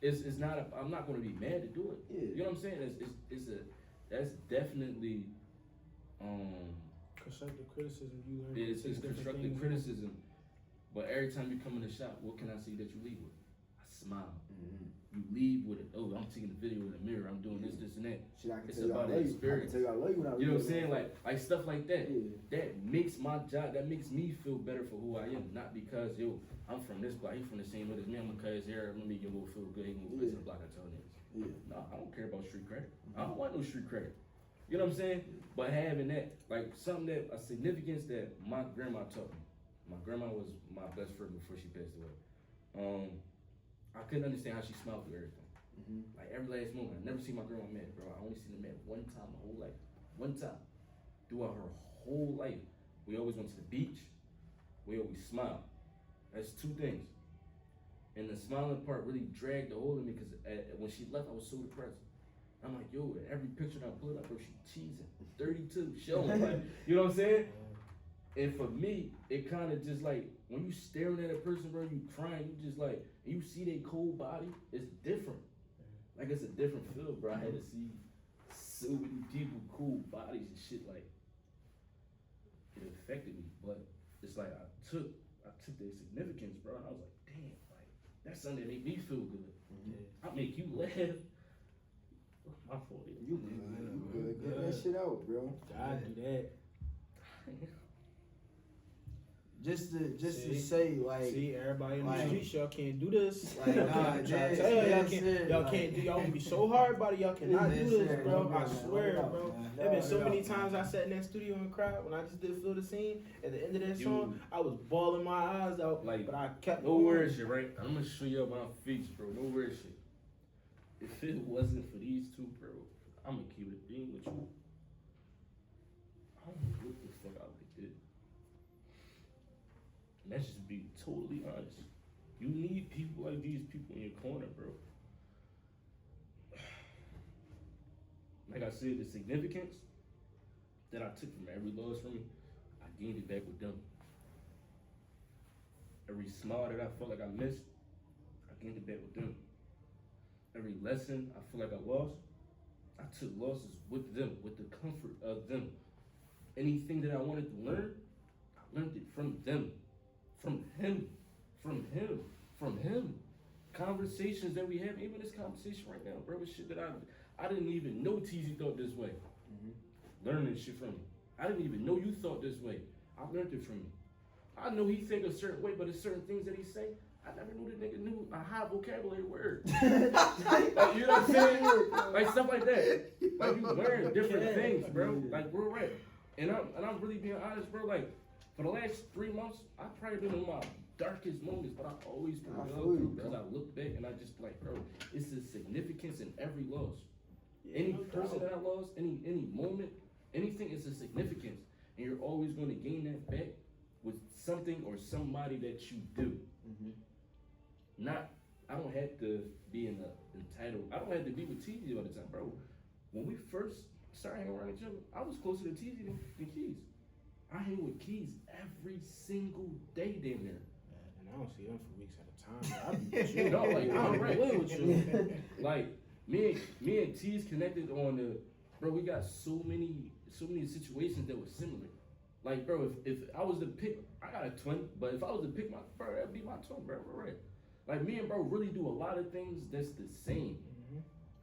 it's not. I'm not gonna be mad to do it. You know what I'm saying? That's definitely constructive criticism. You learn. It's constructive criticism. But every time you come in the shop, what can I see that you leave with? I smile. You leave with it. Oh, I'm taking a video in the mirror. I'm doing this, and that. Shit, I can It's tell you about I love the experience. I can tell you I love you when I You know what I'm saying? Like stuff like that. That makes my job. That makes me feel better for who I am. Not because I'm from this block. He from the same hood as me. I'm gonna cut his hair. Let me get him feel good. He gonna go to the block. I tell niggas. No, I don't care about street credit. I don't want no street credit. You know what I'm saying? But having that, like something that a significance that my grandma taught me. My grandma was my best friend before she passed away. I couldn't understand how she smiled through everything. Like every last moment. I never seen my grandma mad, bro. I only seen her mad one time my whole life. One time. Throughout her whole life. We always went to the beach. We always smiled. That's two things. And the smiling part really dragged a hold of me because when she left, I was so depressed. I'm like, yo, every picture that I put up, bro, she cheesing. 32, showing, like, you know what I'm saying? And for me, it kind of just like, when you staring at a person, bro, you crying, you just like, and you see their cold body, it's different. Like, it's a different feel, bro. I had to see so many people, cool bodies and shit, like, it affected me. But it's like, I took their significance, bro, and I was like, damn, like, that's something that made me feel good. I make you laugh. My fault. You good. Get that shit out, bro. I do that. Just to say, like, see, everybody in the like- streets, y'all can't do this. Like, nah, I'm trying to that's- tell y'all, y'all that's can't, it, y'all like- can't do, y'all gonna be so hard about it, y'all cannot do That's this, it, bro. man. I swear, No, bro. man. There been so No, many no. times I sat in that studio and cried when I just did Feel the Scene. At the end of that You- song, I was bawling my eyes out, Like, but I kept No going. weird shit, right? I'm gonna show you my face, bro. No weird shit. If it wasn't for these two, bro, I'm gonna keep it being with you. I don't know what the fuck I would did. And that's just being totally honest. You need people like these people in your corner, bro. Like I said, the significance that I took from every loss from me, I gained it back with them. Every smile that I felt like I missed, I gained it back with them. Every lesson I feel like I lost, I took losses with them, with the comfort of them. Anything that I wanted to learn, I learned it from them, from him, from him, from him. Conversations that we have, even this conversation right now, bro, is shit that I didn't even know Teezy thought this way. Learning shit from me. I didn't even know you thought this way. I learned it from you. I know he think a certain way, but there's certain things that he say, I never knew the nigga knew a high vocabulary word. Like, you know what I'm saying? Like stuff like that. Like you learn different things, bro. Like we're right. And I'm really being honest, bro. Like for the last 3 months, I've probably been in my darkest moments, but I've always been I well feel you, through bro. because I look back and I just like, bro, it's the significance in every loss. Yeah, Any no person doubt. that I lost, any moment, anything is a significance. And you're always going to gain that back with something or somebody that you do. I don't have to be entitled. I don't have to be with Teezy all the time, bro. When we first started hanging around each other, I was closer to Teezy than Keys. I hang with Keys every single day down there. And I don't see them for weeks at a time. I be with you. No, like, I'm right. right with you. Like me and T's connected on the, bro. We got so many situations that were similar. Like, bro, if I was to pick, I got a twin, but if I was to pick my, bro, that'd be my twin, bro. We're right. Like me and bro really do a lot of things that's the same.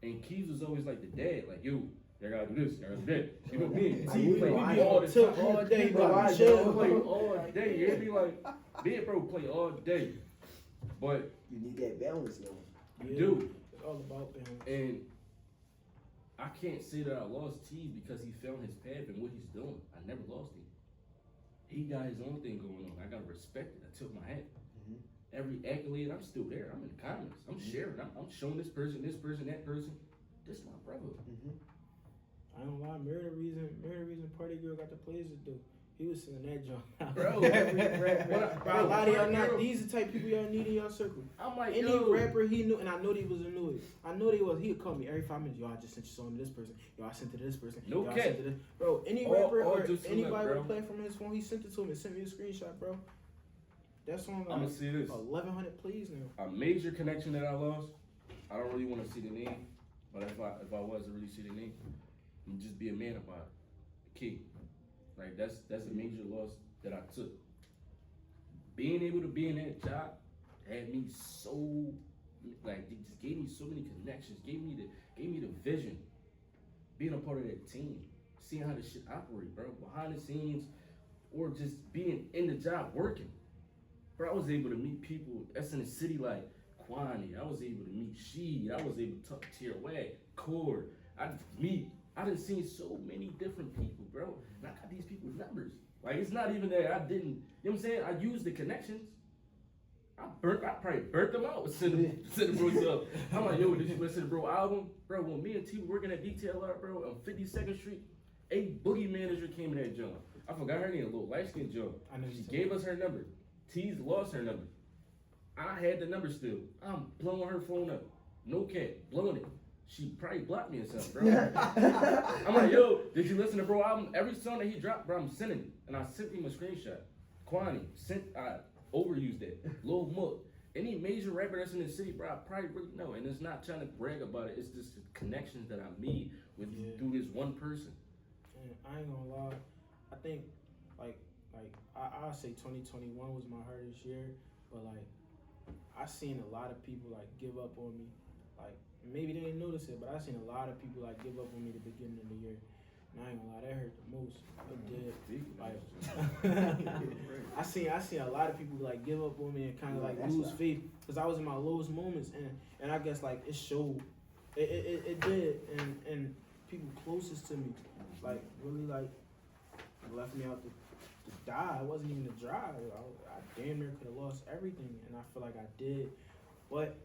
And Keys was always like the dad, like yo, y'all gotta do this, y'all gotta do that. You know me and T play all the time. all day, bro. I Chill. Play all day. You hear me? Like me and bro play all day, but You need that balance, though. you do. It's all about balance. And I can't say that I lost T because he found his path and what he's doing. I never lost him. He got his own thing going on. I gotta respect it. I took my hat. Every accolade, I'm still there. I'm in the comments. I'm sharing. I'm showing this person, that person. This my brother. I don't lie, Mary the reason Party Girl got the plays to do. He was singing that joint. Bro. Bro, a lot of y'all not, Bro. these are the type of people y'all need in your circle. I'm like, Any yo. rapper he knew, and I know they was annoyed. I know they was, he would call me every 5 minutes. Yo, I just sent your song to this person. Yo, I sent it to this person. No Yo, I cap. sent it to this. Bro, any All rapper or due to anybody bro. would play from his phone, he sent it to him and sent me a screenshot, bro. That song I'm got gonna see this. 1,100 plays now. A major connection that I lost. I don't really want to see the name, but if I was to really see the name, I'm just be a man about it. Key, like that's a major loss that I took. Being able to be in that job had me so like it just gave me so many connections, gave me the vision. Being a part of that team, seeing how this shit operate, bro, behind the scenes, or just being in the job working. Bro, I was able to meet people that's in the city like Kwani. I was able to meet Sheed. I was able to talk to Tier Wag, Cord. I done seen so many different people, bro. And I got these people's numbers. Like, it's not even that I didn't, you know what I'm saying? I used the connections. I probably burnt them out. Send the bros up. I'm like, yo, did you listen to bro album? Bro, when me and T were working at Detail Art, bro, on 52nd Street, a boogie manager came in that joint. I forgot her name, a little light-skinned joint. I know She you said gave us her number. T's lost her number. I had the number still. I'm blowing her phone up. No cap, blowing it. She probably blocked me or something, bro. I'm like, yo, did you listen to bro album? Every song that he dropped, bro, I'm sending it. And I sent him a screenshot. Kwani, I overused that. Lil Mook. Any major rapper that's in the city, bro, I probably really know. And it's not trying to brag about it. It's just the connections that I made with through this one person. And I ain't gonna lie. I think, I'll say 2021 was my hardest year. But, I seen a lot of people, give up on me. Maybe they didn't notice it, but I seen a lot of people, give up on me at the beginning of the year. And I ain't gonna lie, that hurt the most. It did. I seen a lot of people give up on me and kind of lose faith because I was in my lowest moments, and I guess it showed. It did, and people closest to me really left me out to die. It wasn't even to drive. I damn near could have lost everything, and I feel like I did, but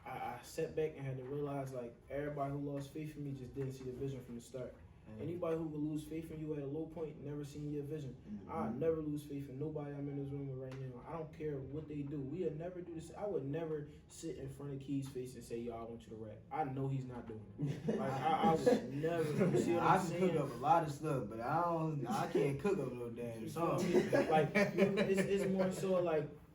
I sat back and had to realize everybody who lost faith in me just didn't see the vision from the start. Anybody who would lose faith in you at a low point never seen your vision. I'll never lose faith in nobody I'm in this room with right now. I don't care what they do. We'll never do this. I would never sit in front of Key's face and say, yo, I want you to rap. I know he's not doing it. I would never. You see what I'm saying? I can cook up a lot of stuff, but I can't cook up no damn song. It's more so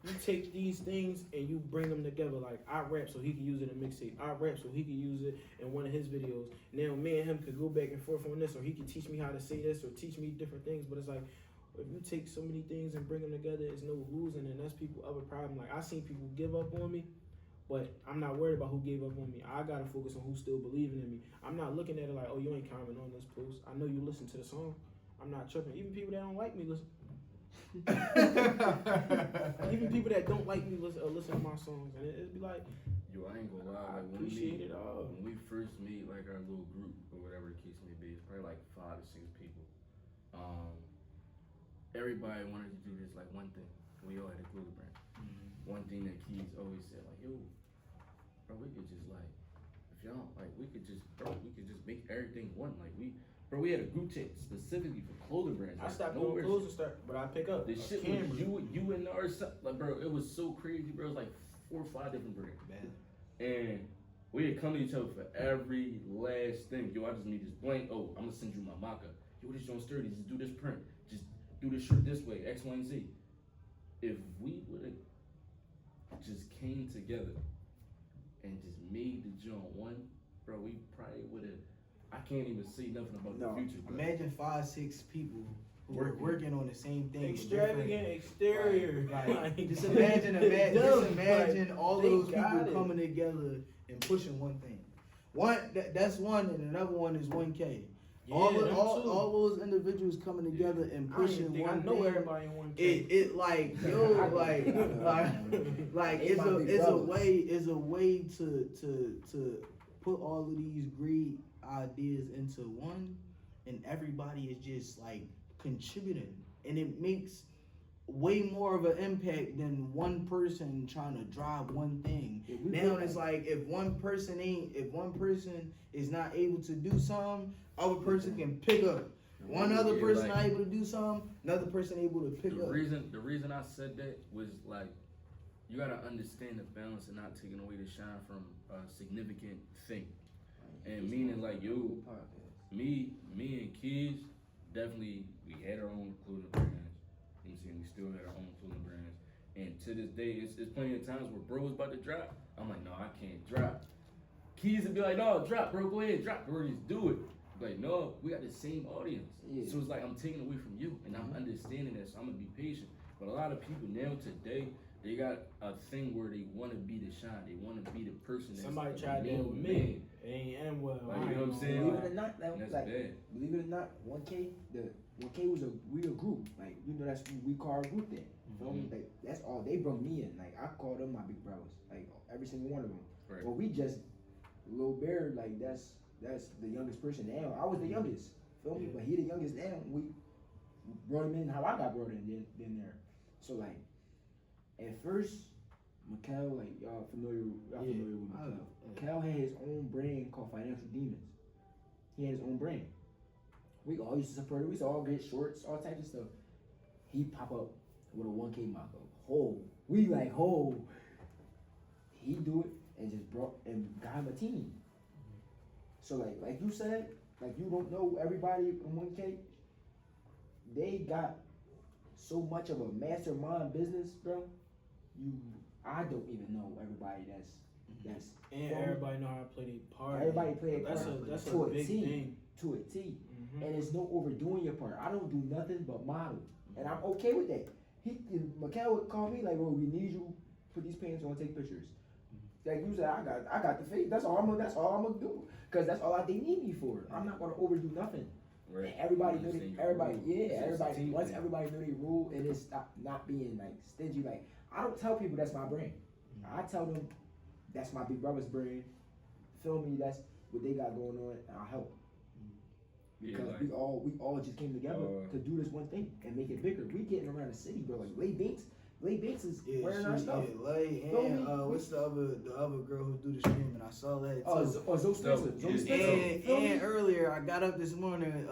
you take these things and you bring them together. I rap so he can use it in a mixtape. I rap so he can use it in one of his videos. Now me and him could go back and forth on this, or he could teach me how to say this, or teach me different things. But it's if you take so many things and bring them together, it's no losing, and that's people's other problem. I seen people give up on me, but I'm not worried about who gave up on me. I gotta focus on who's still believing in me. I'm not looking at it oh, you ain't commenting on this post. I know you listen to the song. I'm not tripping. Even people that don't like me listen. Even people that don't like me listen to my songs, and it'd be yo, I ain't gonna lie. I appreciate it all. When we first made our little group or whatever the case may be, it's probably 5 to 6 people. Everybody wanted to do this one thing. We all had a glue brand. One thing that Keys always said yo, bro, we could just if y'all we could just make everything one. We had a group chat specifically for clothing brands. I stopped doing clothes and start, but I pick up. This shit was you and ours, bro. It was so crazy, bro. It was 4 or 5 different brands. Man. And we had come to each other for every last thing. Yo, I just need this blank. Oh, I'm gonna send you my mock-up. Yo, this joint sturdy. Just do this print. Just do this shirt this way. X, Y, and Z. If we would have just came together and just made the joint one, bro, we probably would have. I can't even see nothing about the future. Bro. Imagine 5, 6 people who are working on the same thing. Extravagant exterior. Just imagine all those people coming together and pushing one thing. That's one, and another one is 1K. Yeah, all those individuals coming together and pushing one thing. Everybody in 1K. It's a way to put all of these great ideas into one, and everybody is just contributing, and it makes way more of an impact than one person trying to drive one thing. Now it's if one person is not able to do something, other person can pick up. One other person not able to do something, another person able to pick up. The reason I said that was you gotta understand the balance and not taking away the shine from a significant thing. And meaning yo, me and kids, definitely we had our own clothing brands. You know what I'm saying? We still had our own clothing brands. And to this day, it's plenty of times where bro was about to drop. I'm no, I can't drop. Keys would be no, drop, bro, go ahead, drop, bro, just do it. No, we got the same audience. Yeah. So it's I'm taking away from you, and I'm understanding that, so I'm gonna be patient. But a lot of people now today, they got a thing where they want to be the shine. They want to be the person that's somebody tried that with me. It ain't end well. You know what I'm saying? Believe it or not, believe it or not, 1K, the 1K was we a group. That's what we call our group then. Feel me? That's all they brought me in. I call them my big brothers. Every single one of them. Right. But we just Lil Bear, that's the youngest person now. I was the youngest. Feel me? But he the youngest now. We brought him in how I got brought in there. So at first, Mikal, y'all familiar with Mikal. Mikal had his own brand called Financial Demons. He had his own brand. We all used to support it. We used to all get shorts, all types of stuff. He pop up with a 1K mock-up. We he do it and just brought and got him a team. So like you said, like you don't know everybody in 1K. They got so much of a mastermind business, bro. I don't even know everybody that's And everybody know how to play their part. Everybody play their That's part that's to a a big T. thing. To a T. Mm-hmm. And it's no overdoing your part. I don't do nothing but model, and I'm okay with that. Mikhail would call me like, "Bro, we need you. Put these pants on, take pictures." Like you said, I got the face. That's all I'm gonna do. Cause that's all they need me for. I'm not gonna overdo nothing. Right. And everybody know You they, just everybody, think your yeah, rule. It's just a everybody. team Once thing. everybody know they rule, and it's not being like stingy. Like I don't tell people that's my brand. I tell them that's my big brother's brand. Feel me? That's what they got going on, and I'll help. Yeah, Because like, we all just came together to do this one thing and make it bigger. We getting around the city, bro. Like Lay Banks is wearing our stuff. Yeah, Lay Feel and me? what's the other girl who do the streaming? I saw that too. Zoe Spencer. Yeah. Zoe Spencer. And earlier I got up this morning.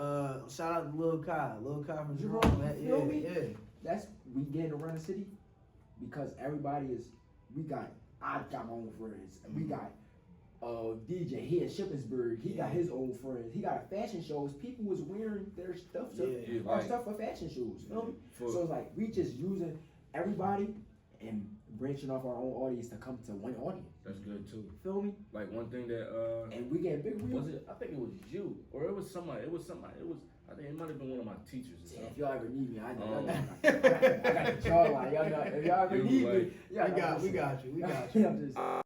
Shout out to Lil Kai from Jerome, Jerome. you feel Yeah, me? yeah. That's we getting around the city because everybody is. I got my own friends. We got DJ here in Shippensburg. He got his own friends. He got fashion shows. People was wearing their stuff. Yeah, Our like- stuff for fashion shows. Feel me? For- So it's like we just using everybody and branching off our own audience to come to one audience. That's good too. Feel me? Like one thing that And we getting big. was it? I think it was you or it was somebody. It was somebody. It was. I think it might have been one of my teachers or If something. y'all ever need me, I got Um, I got the jawline. Y'all know, if y'all ever You need like- me, We got you. I'm just